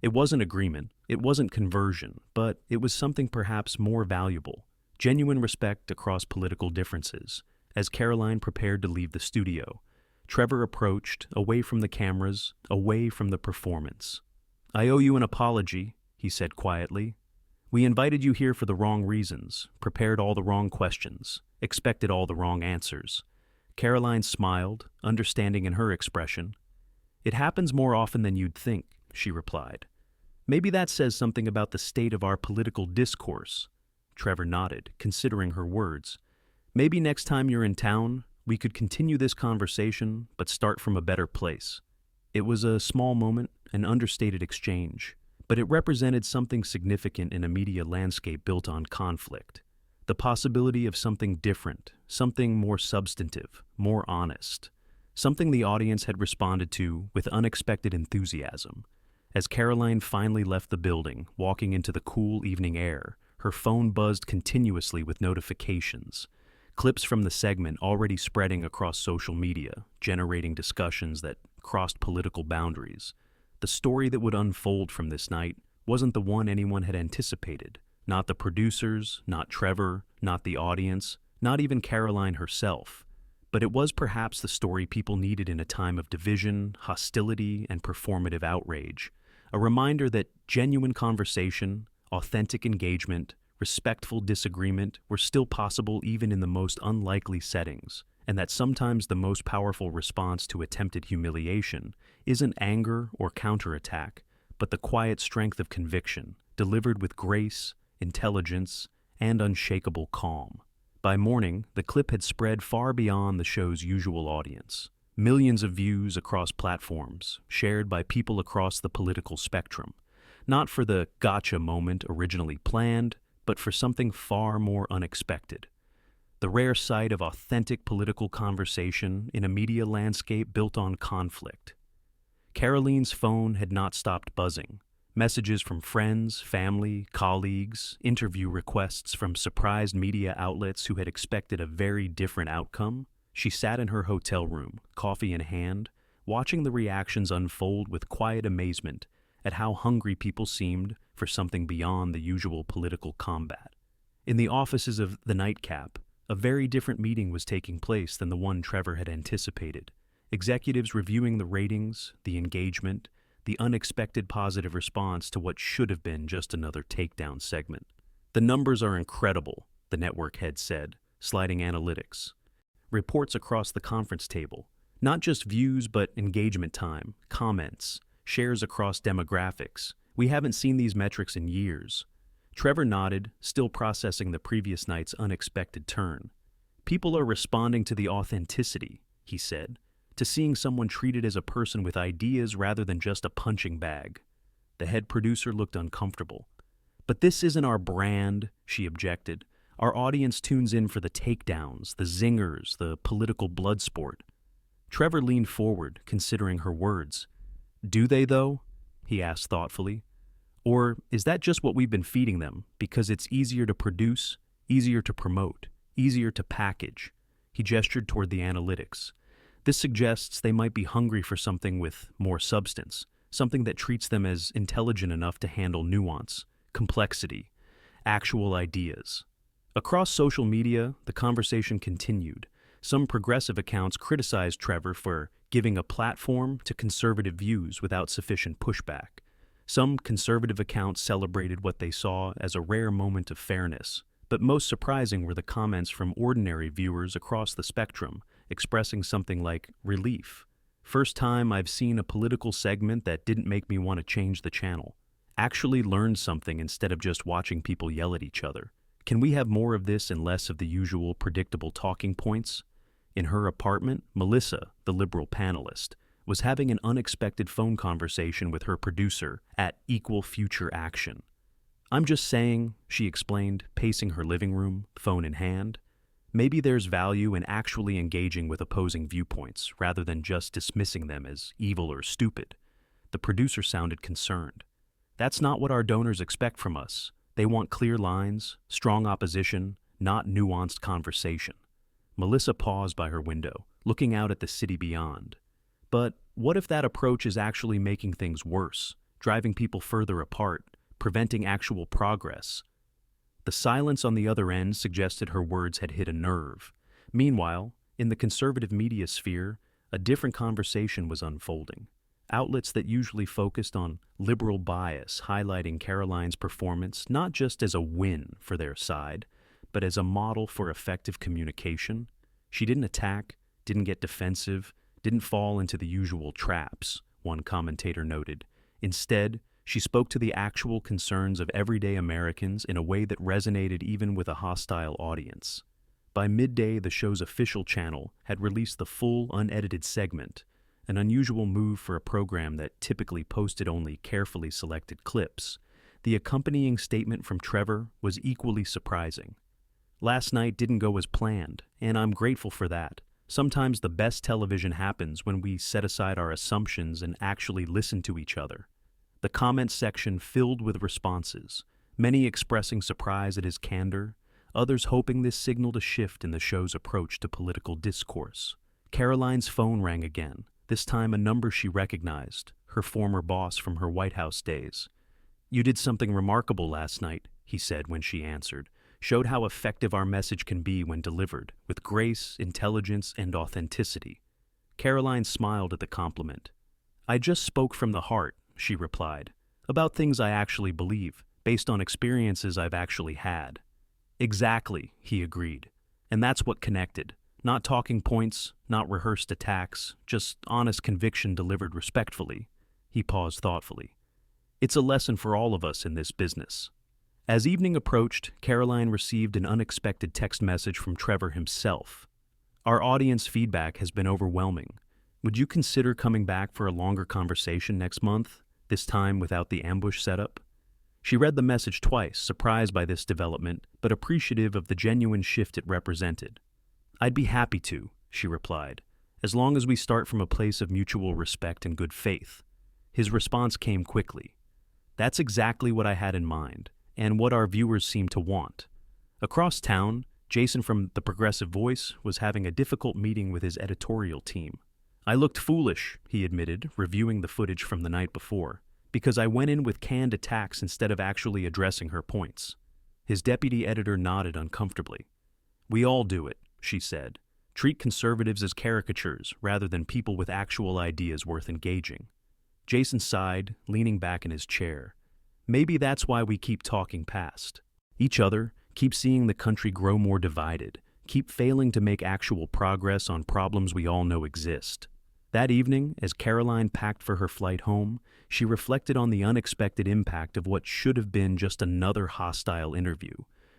It wasn't agreement, it wasn't conversion, but it was something perhaps more valuable. Genuine respect across political differences. As Karoline prepared to leave the studio, Trevor approached, away from the cameras, away from the performance. I owe you an apology, he said quietly. We invited you here for the wrong reasons, prepared all the wrong questions, expected all the wrong answers. Karoline smiled, understanding in her expression. It happens more often than you'd think, she replied. Maybe that says something about the state of our political discourse. Trevor nodded, considering her words. Maybe next time you're in town, we could continue this conversation, but start from a better place. It was a small moment, an understated exchange, but it represented something significant in a media landscape built on conflict. The possibility of something different, something more substantive, more honest. Something the audience had responded to with unexpected enthusiasm. As Karoline finally left the building, walking into the cool evening air, her phone buzzed continuously with notifications. Clips from the segment already spreading across social media, generating discussions that crossed political boundaries. The story that would unfold from this night wasn't the one anyone had anticipated. Not the producers, not Trevor, not the audience, not even Karoline herself. But it was perhaps the story people needed in a time of division, hostility, and performative outrage. A reminder that genuine conversation, authentic engagement, respectful disagreement were still possible even in the most unlikely settings, and that sometimes the most powerful response to attempted humiliation isn't anger or counterattack, but the quiet strength of conviction, delivered with grace, intelligence, and unshakable calm. By morning, the clip had spread far beyond the show's usual audience. Millions of views across platforms, shared by people across the political spectrum. Not for the gotcha moment originally planned, but for something far more unexpected. The rare sight of authentic political conversation in a media landscape built on conflict. Karoline's phone had not stopped buzzing. Messages from friends, family, colleagues, interview requests from surprised media outlets who had expected a very different outcome. She sat in her hotel room, coffee in hand, watching the reactions unfold with quiet amazement at how hungry people seemed for something beyond the usual political combat. In the offices of The Nightcap, a very different meeting was taking place than the one Trevor had anticipated. Executives reviewing the ratings, the engagement, the unexpected positive response to what should have been just another takedown segment. The numbers are incredible, the network head said, sliding analytics. Reports across the conference table, not just views but engagement time, comments, shares across demographics. We haven't seen these metrics in years. Trevor nodded, still processing the previous night's unexpected turn. People are responding to the authenticity, he said, to seeing someone treated as a person with ideas rather than just a punching bag. The head producer looked uncomfortable. But this isn't our brand, she objected. Our audience tunes in for the takedowns, the zingers, the political blood sport. Trevor leaned forward, considering her words. Do they, though? He asked thoughtfully. Or is that just what we've been feeding them, because it's easier to produce, easier to promote, easier to package? He gestured toward the analytics. This suggests they might be hungry for something with more substance, something that treats them as intelligent enough to handle nuance, complexity, actual ideas. Across social media, the conversation continued. Some progressive accounts criticized Trevor for giving a platform to conservative views without sufficient pushback. Some conservative accounts celebrated what they saw as a rare moment of fairness, but most surprising were the comments from ordinary viewers across the spectrum, expressing something like relief. First time I've seen a political segment that didn't make me want to change the channel. Actually learned something instead of just watching people yell at each other. Can we have more of this and less of the usual predictable talking points? In her apartment, Melissa, the liberal panelist, was having an unexpected phone conversation with her producer at Equal Future Action. I'm just saying, she explained, pacing her living room, phone in hand. Maybe there's value in actually engaging with opposing viewpoints rather than just dismissing them as evil or stupid. The producer sounded concerned. That's not what our donors expect from us. They want clear lines, strong opposition, not nuanced conversation. Melissa paused by her window, looking out at the city beyond. But what if that approach is actually making things worse, driving people further apart, preventing actual progress? The silence on the other end suggested her words had hit a nerve. Meanwhile, in the conservative media sphere, a different conversation was unfolding. Outlets that usually focused on liberal bias highlighting Karoline's performance not just as a win for their side, but as a model for effective communication. She didn't attack, didn't get defensive, didn't fall into the usual traps, one commentator noted. Instead, she spoke to the actual concerns of everyday Americans in a way that resonated even with a hostile audience. By midday, the show's official channel had released the full, unedited segment, an unusual move for a program that typically posted only carefully selected clips. The accompanying statement from Trevor was equally surprising. Last night didn't go as planned, and I'm grateful for that. Sometimes the best television happens when we set aside our assumptions and actually listen to each other. The comments section filled with responses, many expressing surprise at his candor, others hoping this signaled a shift in the show's approach to political discourse. Karoline's phone rang again, this time a number she recognized, her former boss from her White House days. "You did something remarkable last night," he said when she answered, "showed how effective our message can be when delivered, with grace, intelligence, and authenticity." Karoline smiled at the compliment. "I just spoke from the heart," she replied, "about things I actually believe, based on experiences I've actually had." "Exactly," he agreed. "And that's what connected. Not talking points, not rehearsed attacks, just honest conviction delivered respectfully." He paused thoughtfully. "It's a lesson for all of us in this business." As evening approached, Karoline received an unexpected text message from Trevor himself. "Our audience feedback has been overwhelming. Would you consider coming back for a longer conversation next month, this time without the ambush setup?" She read the message twice, surprised by this development, but appreciative of the genuine shift it represented. "I'd be happy to," she replied, "as long as we start from a place of mutual respect and good faith." His response came quickly. "That's exactly what I had in mind, and what our viewers seem to want." Across town, Jason from The Progressive Voice was having a difficult meeting with his editorial team. "I looked foolish," he admitted, reviewing the footage from the night before, "because I went in with canned attacks instead of actually addressing her points." His deputy editor nodded uncomfortably. "We all do it," she said. "Treat conservatives as caricatures rather than people with actual ideas worth engaging." Jason sighed, leaning back in his chair. "Maybe that's why we keep talking past each other, keep seeing the country grow more divided, keep failing to make actual progress on problems we all know exist." That evening, as Karoline packed for her flight home, she reflected on the unexpected impact of what should have been just another hostile interview,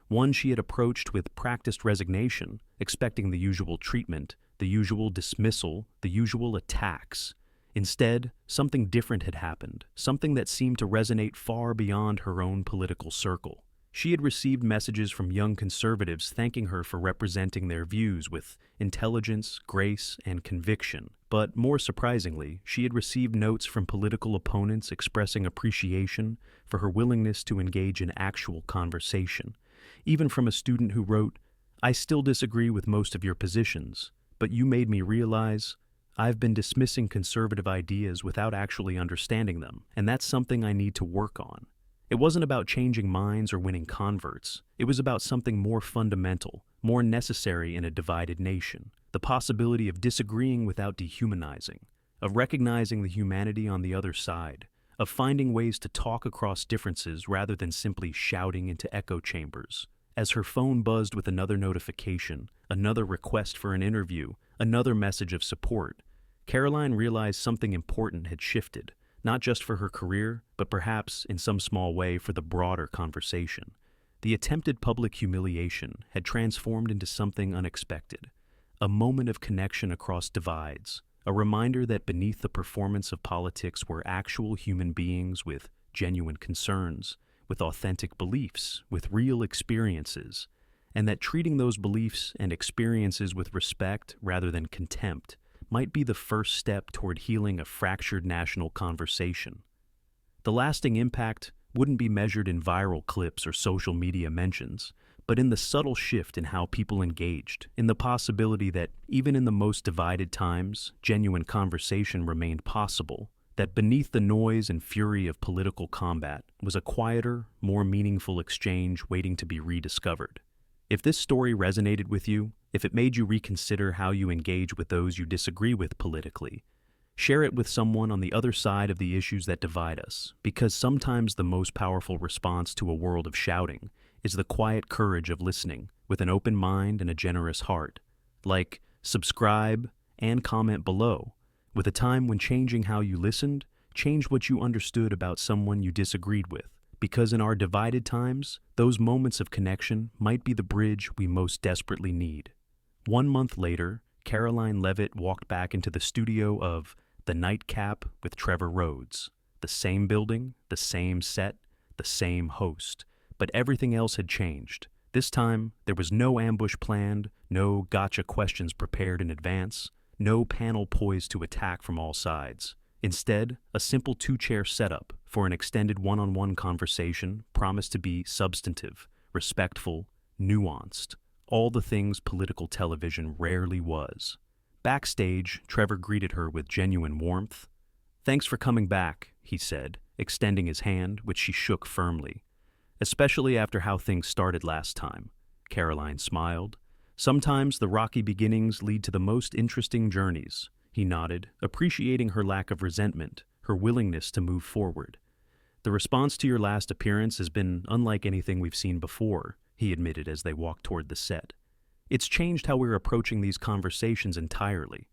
one she had approached with practiced resignation, expecting the usual treatment, the usual dismissal, the usual attacks. Instead, something different had happened, something that seemed to resonate far beyond her own political circle. She had received messages from young conservatives thanking her for representing their views with intelligence, grace, and conviction. But more surprisingly, she had received notes from political opponents expressing appreciation for her willingness to engage in actual conversation. Even from a student who wrote, "I still disagree with most of your positions, but you made me realize I've been dismissing conservative ideas without actually understanding them, and that's something I need to work on." It wasn't about changing minds or winning converts. It was about something more fundamental, more necessary in a divided nation. The possibility of disagreeing without dehumanizing, of recognizing the humanity on the other side, of finding ways to talk across differences rather than simply shouting into echo chambers. As her phone buzzed with another notification, another request for an interview, another message of support, Karoline realized something important had shifted, not just for her career, but perhaps, in some small way, for the broader conversation. The attempted public humiliation had transformed into something unexpected, a moment of connection across divides, a reminder that beneath the performance of politics were actual human beings with genuine concerns, with authentic beliefs, with real experiences, and that treating those beliefs and experiences with respect rather than contempt might be the first step toward healing a fractured national conversation. The lasting impact wouldn't be measured in viral clips or social media mentions, but in the subtle shift in how people engaged, in the possibility that even in the most divided times, genuine conversation remained possible, that beneath the noise and fury of political combat was a quieter, more meaningful exchange waiting to be rediscovered. If this story resonated with you, if it made you reconsider how you engage with those you disagree with politically, share it with someone on the other side of the issues that divide us, because sometimes the most powerful response to a world of shouting is the quiet courage of listening with an open mind and a generous heart. Like, subscribe and comment below, with a time when changing how you listened changed what you understood about someone you disagreed with. Because in our divided times, those moments of connection might be the bridge we most desperately need. 1 month later, Karoline Leavitt walked back into the studio of The Nightcap with Trevor Rhodes. The same building, the same set, the same host. But everything else had changed. This time, there was no ambush planned, no gotcha questions prepared in advance, no panel poised to attack from all sides. Instead, a simple two-chair setup for an extended one-on-one conversation promised to be substantive, respectful, nuanced, all the things political television rarely was. Backstage, Trevor greeted her with genuine warmth. "Thanks for coming back," he said, extending his hand, which she shook firmly. "Especially after how things started last time." Karoline smiled. "Sometimes the rocky beginnings lead to the most interesting journeys." He nodded, appreciating her lack of resentment, her willingness to move forward. "The response to your last appearance has been unlike anything we've seen before," he admitted as they walked toward the set. "It's changed how we're approaching these conversations entirely."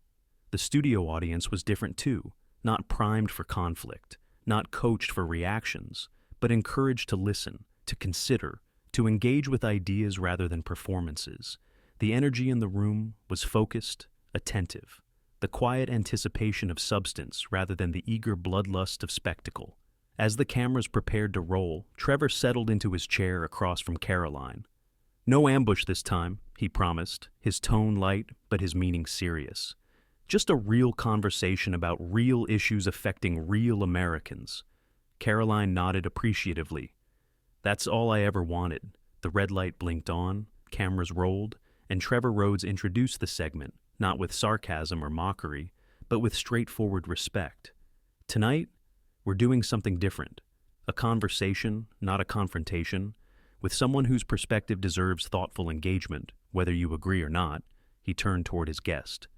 The studio audience was different too, not primed for conflict, not coached for reactions, but encouraged to listen, to consider, to engage with ideas rather than performances. The energy in the room was focused, attentive, the quiet anticipation of substance rather than the eager bloodlust of spectacle. As the cameras prepared to roll, Trevor settled into his chair across from Karoline. "No ambush this time," he promised, his tone light but his meaning serious. "Just a real conversation about real issues affecting real Americans." Karoline nodded appreciatively. "That's all I ever wanted." The red light blinked on, cameras rolled, and Trevor Rhodes introduced the segment, not with sarcasm or mockery, but with straightforward respect. "Tonight, we're doing something different. A conversation, not a confrontation, with someone whose perspective deserves thoughtful engagement, whether you agree or not." He turned toward his guest.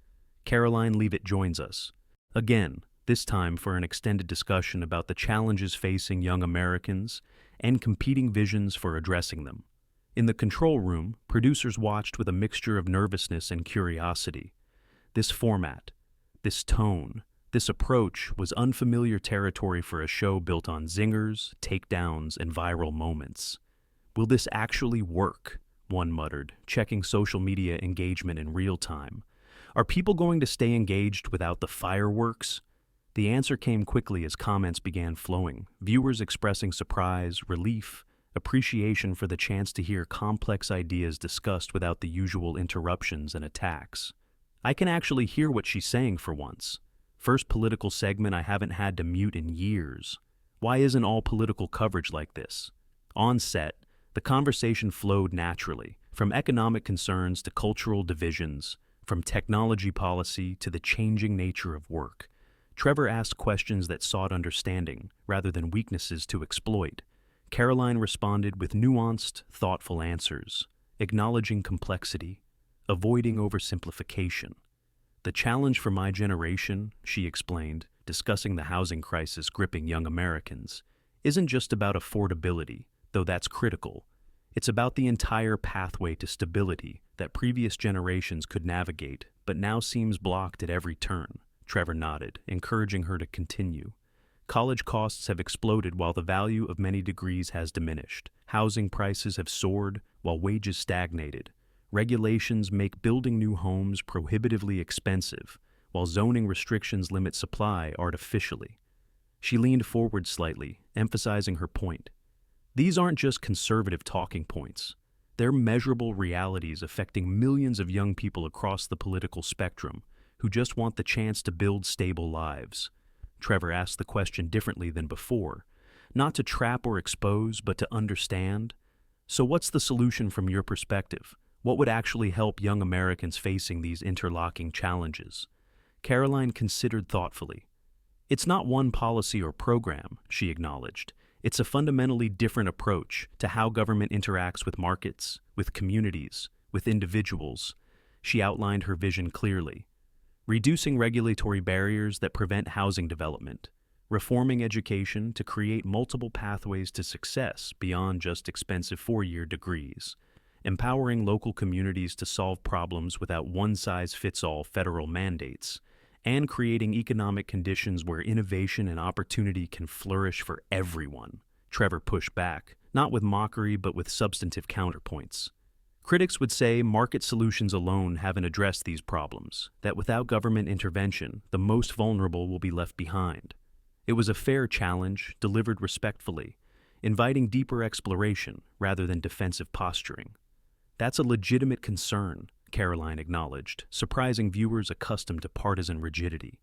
"Karoline Leavitt joins us. Again, this time for an extended discussion about the challenges facing young Americans and competing visions for addressing them." In the control room, producers watched with a mixture of nervousness and curiosity. This format, this tone, this approach was unfamiliar territory for a show built on zingers, takedowns, and viral moments. "Will this actually work?" one muttered, checking social media engagement in real time. "Are people going to stay engaged without the fireworks?" The answer came quickly as comments began flowing, viewers expressing surprise, relief, appreciation for the chance to hear complex ideas discussed without the usual interruptions and attacks. "I can actually hear what she's saying for once. First political segment I haven't had to mute in years. Why isn't all political coverage like this?" On set, the conversation flowed naturally, from economic concerns to cultural divisions, from technology policy to the changing nature of work. Trevor asked questions that sought understanding, rather than weaknesses to exploit. Karoline responded with nuanced, thoughtful answers, acknowledging complexity, avoiding oversimplification. The challenge for my generation, she explained, discussing the housing crisis gripping young Americans, isn't just about affordability, though that's critical. It's about the entire pathway to stability that previous generations could navigate, but now seems blocked at every turn. Trevor nodded, encouraging her to continue. College costs have exploded while the value of many degrees has diminished. Housing prices have soared while wages stagnated. Regulations make building new homes prohibitively expensive, while zoning restrictions limit supply artificially. She leaned forward slightly, emphasizing her point. These aren't just conservative talking points. They're measurable realities affecting millions of young people across the political spectrum who just want the chance to build stable lives. Trevor asked the question differently than before, not to trap or expose, but to understand. So what's the solution from your perspective? What would actually help young Americans facing these interlocking challenges? Karoline considered thoughtfully. It's not one policy or program, she acknowledged. It's a fundamentally different approach to how government interacts with markets, with communities, with individuals. She outlined her vision clearly. Reducing regulatory barriers that prevent housing development, reforming education to create multiple pathways to success beyond just expensive four-year degrees, empowering local communities to solve problems without one-size-fits-all federal mandates, and creating economic conditions where innovation and opportunity can flourish for everyone. Trevor pushed back, not with mockery but with substantive counterpoints. Critics would say market solutions alone haven't addressed these problems, that without government intervention, the most vulnerable will be left behind. It was a fair challenge, delivered respectfully, inviting deeper exploration rather than defensive posturing. That's a legitimate concern, Karoline acknowledged, surprising viewers accustomed to partisan rigidity.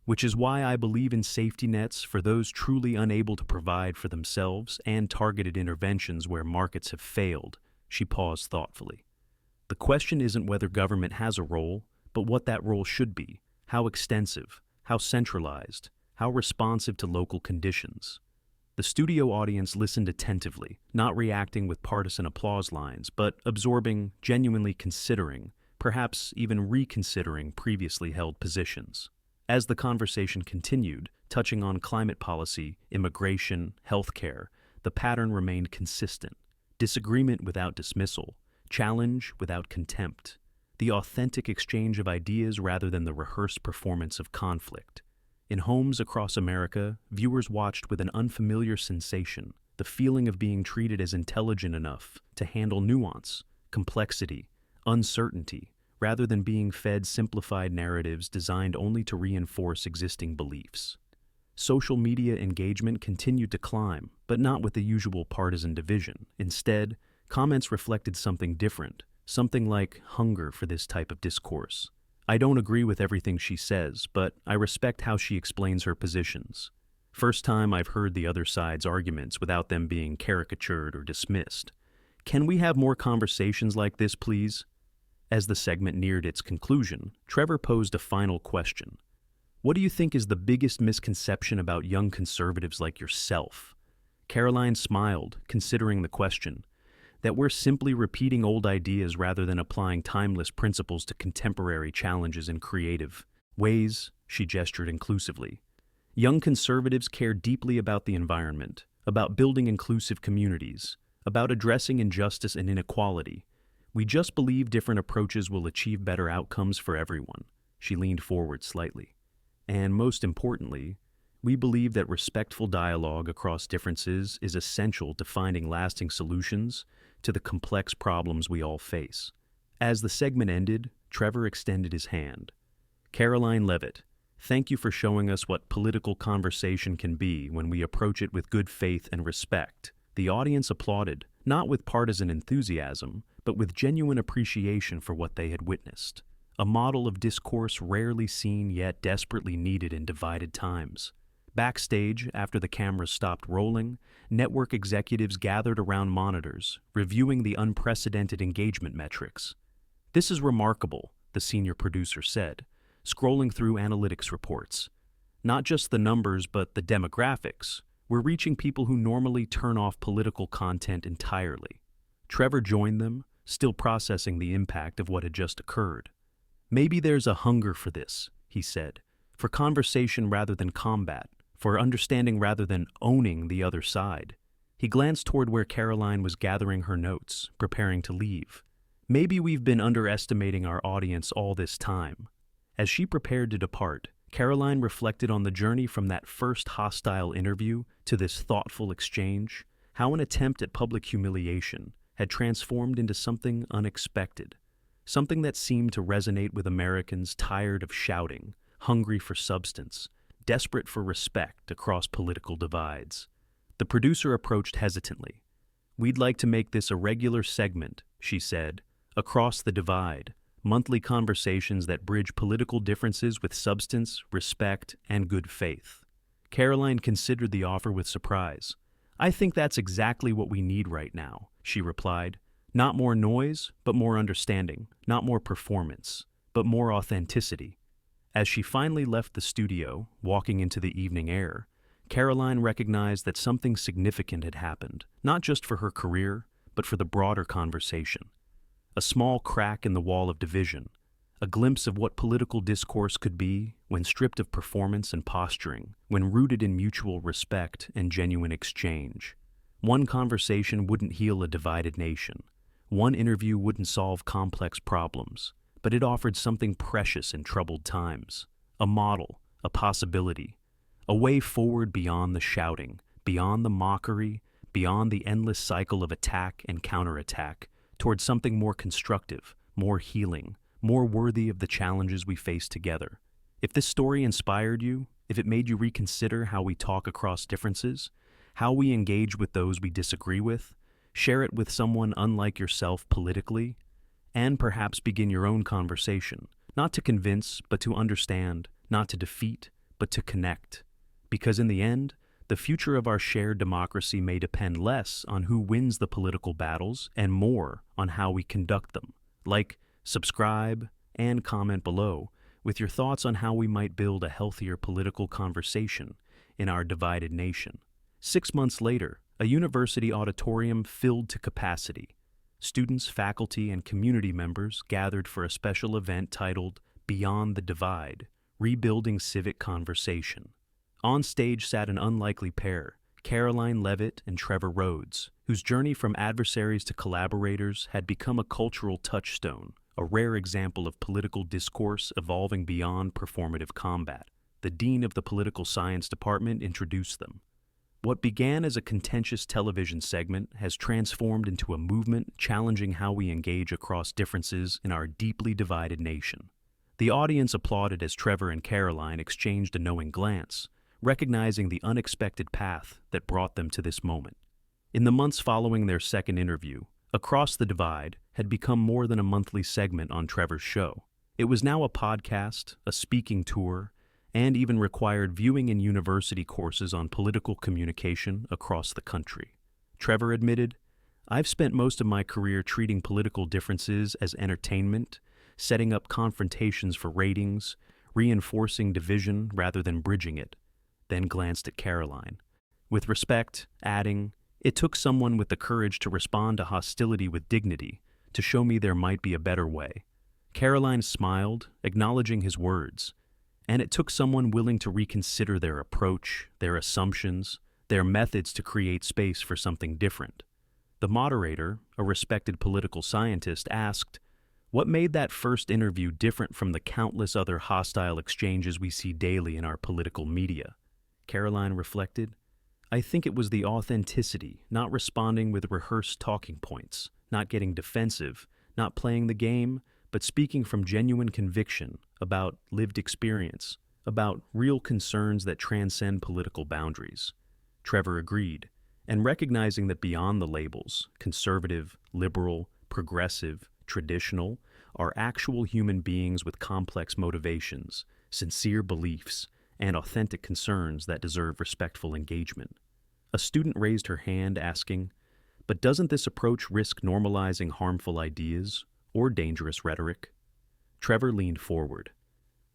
Which is why I believe in safety nets for those truly unable to provide for themselves and targeted interventions where markets have failed. She paused thoughtfully. The question isn't whether government has a role, but what that role should be, how extensive, how centralized, how responsive to local conditions. The studio audience listened attentively, not reacting with partisan applause lines, but absorbing, genuinely considering, perhaps even reconsidering previously held positions. As the conversation continued, touching on climate policy, immigration, healthcare, the pattern remained consistent. Disagreement without dismissal, challenge without contempt, the authentic exchange of ideas rather than the rehearsed performance of conflict. In homes across America, viewers watched with an unfamiliar sensation, the feeling of being treated as intelligent enough to handle nuance, complexity, uncertainty, rather than being fed simplified narratives designed only to reinforce existing beliefs. Social media engagement continued to climb, but not with the usual partisan division. Instead, comments reflected something different, something like hunger for this type of discourse. I don't agree with everything she says, but I respect how she explains her positions. First time I've heard the other side's arguments without them being caricatured or dismissed. Can we have more conversations like this, please? As the segment neared its conclusion, Trevor posed a final question. What do you think is the biggest misconception about young conservatives like yourself? Karoline smiled, considering the question. That we're simply repeating old ideas rather than applying timeless principles to contemporary challenges in creative ways, she gestured inclusively. Young conservatives care deeply about the environment, about building inclusive communities, about addressing injustice and inequality. We just believe different approaches will achieve better outcomes for everyone. She leaned forward slightly. And most importantly, we believe that respectful dialogue across differences is essential to finding lasting solutions to the complex problems we all face. As the segment ended, Trevor extended his hand. Karoline Leavitt, thank you for showing us what political conversation can be when we approach it with good faith and respect. The audience applauded, not with partisan enthusiasm, but with genuine appreciation for what they had witnessed. A model of discourse rarely seen yet desperately needed in divided times. Backstage, after the cameras stopped rolling, network executives gathered around monitors, reviewing the unprecedented engagement metrics. This is remarkable, the senior producer said, scrolling through analytics reports. Not just the numbers, but the demographics. We're reaching people who normally turn off political content entirely. Trevor joined them, still processing the impact of what had just occurred. Maybe there's a hunger for this, he said, for conversation rather than combat, for understanding rather than owning the other side. He glanced toward where Karoline was gathering her notes, preparing to leave. Maybe we've been underestimating our audience all this time. As she prepared to depart, Karoline reflected on the journey from that first hostile interview to this thoughtful exchange, how an attempt at public humiliation had transformed into something unexpected, something that seemed to resonate with Americans tired of shouting, hungry for substance, desperate for respect across political divides. The producer approached hesitantly. "We'd like to make this a regular segment," she said, "across the divide, monthly conversations that bridge political differences with substance, respect, and good faith." Karoline considered the offer with surprise. "I think that's exactly what we need right now," she replied. "Not more noise, but more understanding. Not more performance, but more authenticity." As she finally left the studio, walking into the evening air, Karoline recognized that something significant had happened, not just for her career, but for the broader conversation. A small crack in the wall of division, a glimpse of what political discourse could be when stripped of performance and posturing, when rooted in mutual respect and genuine exchange. One conversation wouldn't heal a divided nation. One interview wouldn't solve complex problems, but it offered something precious in troubled times, a model, a possibility, a way forward beyond the shouting, beyond the mockery, beyond the endless cycle of attack and counterattack, towards something more constructive, more healing, more worthy of the challenges we face together. If this story inspired you, if it made you reconsider how we talk across differences, how we engage with those we disagree with, share it with someone unlike yourself politically, and perhaps begin your own conversation, not to convince, but to understand, not to defeat, but to connect. Because in the end, the future of our shared democracy may depend less on who wins the political battles and more on how we conduct them. Like, subscribe, and comment below with your thoughts on how we might build a healthier political conversation in our divided nation. 6 months later, a university auditorium filled to capacity. Students, faculty, and community members gathered for a special event titled Beyond the Divide, Rebuilding Civic Conversation. On stage sat an unlikely pair, Karoline Leavitt and Trevor Rhodes, whose journey from adversaries to collaborators had become a cultural touchstone, a rare example of political discourse evolving beyond performative combat. The dean of the political science department introduced them. What began as a contentious television segment has transformed into a movement challenging how we engage across differences in our deeply divided nation. The audience applauded as Trevor and Karoline exchanged a knowing glance, recognizing the unexpected path that brought them to this moment. In the months following their second interview, Across the Divide had become more than a monthly segment on Trevor's show. It was now a podcast, a speaking tour, and even required viewing in university courses on political communication across the country. Trevor admitted, "I've spent most of my career treating political differences as entertainment, setting up confrontations for ratings, reinforcing division rather than bridging it," then glanced at Karoline. With respect, adding, "It took someone with the courage to respond to hostility with dignity, to show me there might be a better way." Karoline smiled, acknowledging his words, and it took someone willing to reconsider their approach, their assumptions, their methods to create space for something different. The moderator, a respected political scientist, asked, "What made that first interview different from the countless other hostile exchanges we see daily in our political media?" Karoline reflected, "I think it was the authenticity, not responding with rehearsed talking points, not getting defensive, not playing the game, but speaking from genuine conviction about lived experience, about real concerns that transcend political boundaries." Trevor agreed, and recognizing that beyond the labels, conservative, liberal, progressive, traditional, are actual human beings with complex motivations, sincere beliefs, and authentic concerns that deserve respectful engagement. A student raised her hand asking, "But doesn't this approach risk normalizing harmful ideas or dangerous rhetoric?" Trevor leaned forward.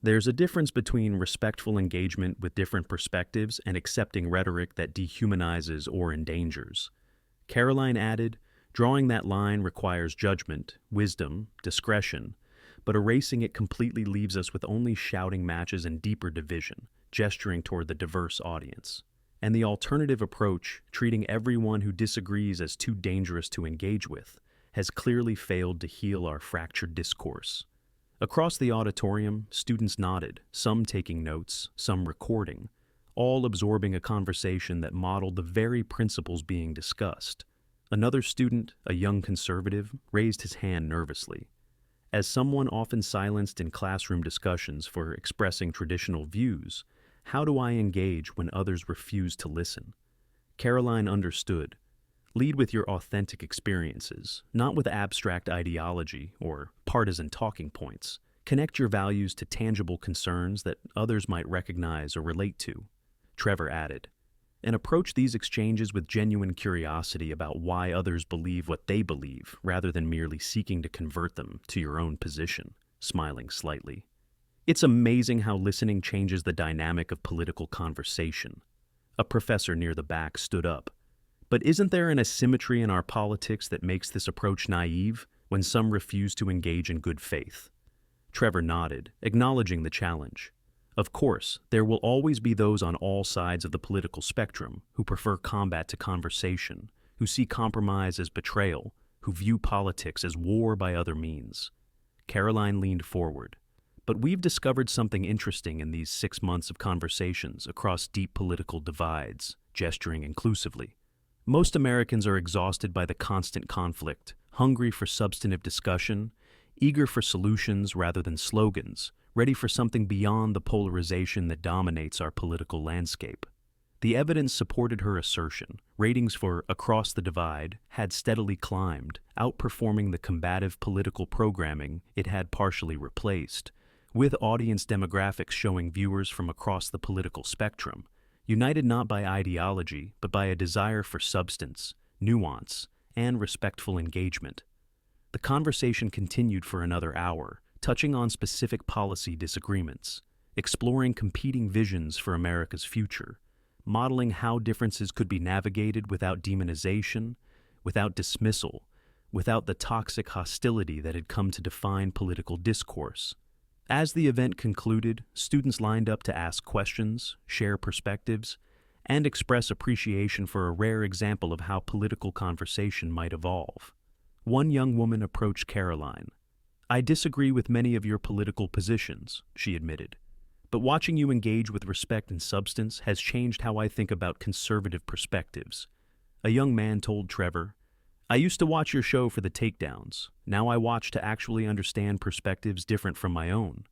There's a difference between respectful engagement with different perspectives and accepting rhetoric that dehumanizes or endangers. Karoline added, drawing that line requires judgment, wisdom, discretion, but erasing it completely leaves us with only shouting matches and deeper division, gesturing toward the diverse audience. And the alternative approach, treating everyone who disagrees as too dangerous to engage with, has clearly failed to heal our fractured discourse. Across the auditorium, students nodded, some taking notes, some recording, all absorbing a conversation that modeled the very principles being discussed. Another student, a young conservative, raised his hand nervously. As someone often silenced in classroom discussions for expressing traditional views, how do I engage when others refuse to listen? Karoline understood. Lead with your authentic experiences, not with abstract ideology or partisan talking points. Connect your values to tangible concerns that others might recognize or relate to, Trevor added. And approach these exchanges with genuine curiosity about why others believe what they believe, rather than merely seeking to convert them to your own position, smiling slightly. It's amazing how listening changes the dynamic of political conversation. A professor near the back stood up. But isn't there an asymmetry in our politics that makes this approach naive when some refuse to engage in good faith? Trevor nodded, acknowledging the challenge. Of course, there will always be those on all sides of the political spectrum who prefer combat to conversation, who see compromise as betrayal, who view politics as war by other means. Karoline leaned forward. But we've discovered something interesting in these 6 months of conversations across deep political divides, gesturing inclusively. Most Americans are exhausted by the constant conflict, hungry for substantive discussion, eager for solutions rather than slogans, ready for something beyond the polarization that dominates our political landscape. The evidence supported her assertion. Ratings for Across the Divide had steadily climbed, outperforming the combative political programming it had partially replaced, with audience demographics showing viewers from across the political spectrum, united not by ideology, but by a desire for substance, nuance, and respectful engagement. The conversation continued for another hour, touching on specific policy disagreements, exploring competing visions for America's future, modeling how differences could be navigated without demonization, without dismissal, without the toxic hostility that had come to define political discourse. As the event concluded, students lined up to ask questions, share perspectives, and express appreciation for a rare example of how political conversation might evolve. One young woman approached Karoline. "I disagree with many of your political positions," she admitted, "but watching you engage with respect and substance has changed how I think about conservative perspectives." A young man told Trevor, "I used to watch your show for the takedowns. Now I watch to actually understand perspectives different from my own."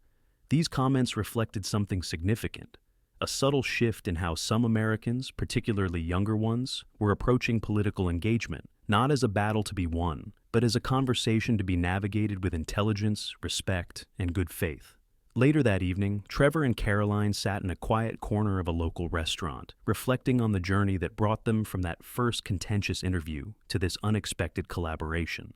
These comments reflected something significant, a subtle shift in how some Americans, particularly younger ones, were approaching political engagement, not as a battle to be won, but as a conversation to be navigated with intelligence, respect, and good faith. Later that evening, Trevor and Karoline sat in a quiet corner of a local restaurant, reflecting on the journey that brought them from that first contentious interview to this unexpected collaboration.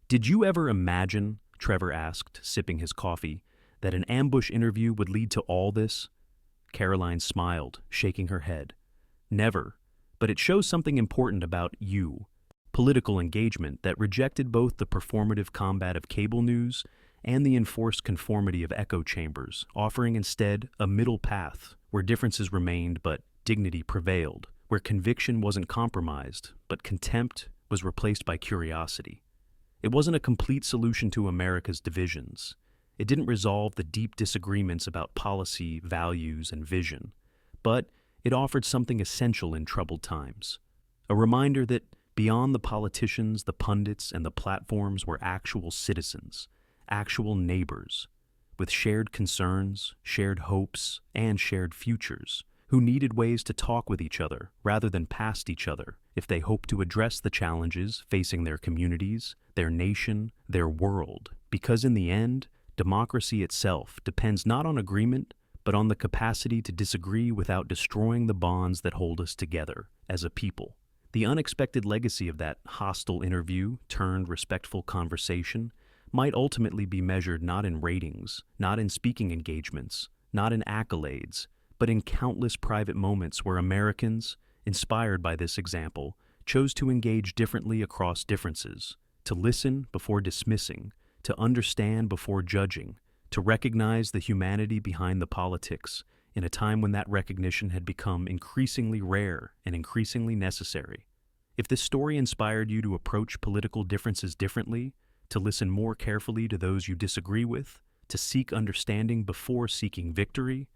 "Did you ever imagine," Trevor asked, sipping his coffee, "that an ambush interview would lead to all this?" Karoline smiled, shaking her head. "Never, but it shows something important about you. Political engagement that rejected both the performative combat of cable news and the enforced conformity of echo chambers, offering instead a middle path where differences remained but dignity prevailed, where conviction wasn't compromised but contempt was replaced by curiosity. It wasn't a complete solution to America's divisions. It didn't resolve the deep disagreements about policy, values, and vision, but it offered something essential in troubled times. A reminder that beyond the politicians, the pundits, and the platforms were actual citizens, actual neighbors, with shared concerns, shared hopes, and shared futures, who needed ways to talk with each other rather than past each other if they hoped to address the challenges facing their communities, their nation, their world. Because in the end, democracy itself depends not on agreement, but on the capacity to disagree without destroying the bonds that hold us together as a people. The unexpected legacy of that hostile interview turned respectful conversation might ultimately be measured not in ratings, not in speaking engagements, not in accolades, but in countless private moments where Americans, inspired by this example, chose to engage differently across differences, to listen before dismissing, to understand before judging, to recognize the humanity behind the politics in a time when that recognition had become increasingly rare and increasingly necessary. If this story inspired you to approach political differences differently, to listen more carefully to those you disagree with, to seek understanding before seeking victory,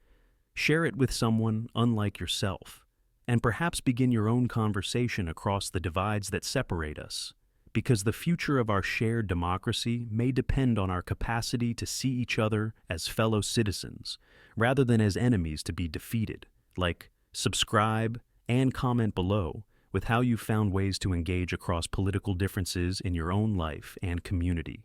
share it with someone unlike yourself, and perhaps begin your own conversation across the divides that separate us, because the future of our shared democracy may depend on our capacity to see each other as fellow citizens, rather than as enemies to be defeated. Like, subscribe and comment below with how you found ways to engage across political differences in your own life and community.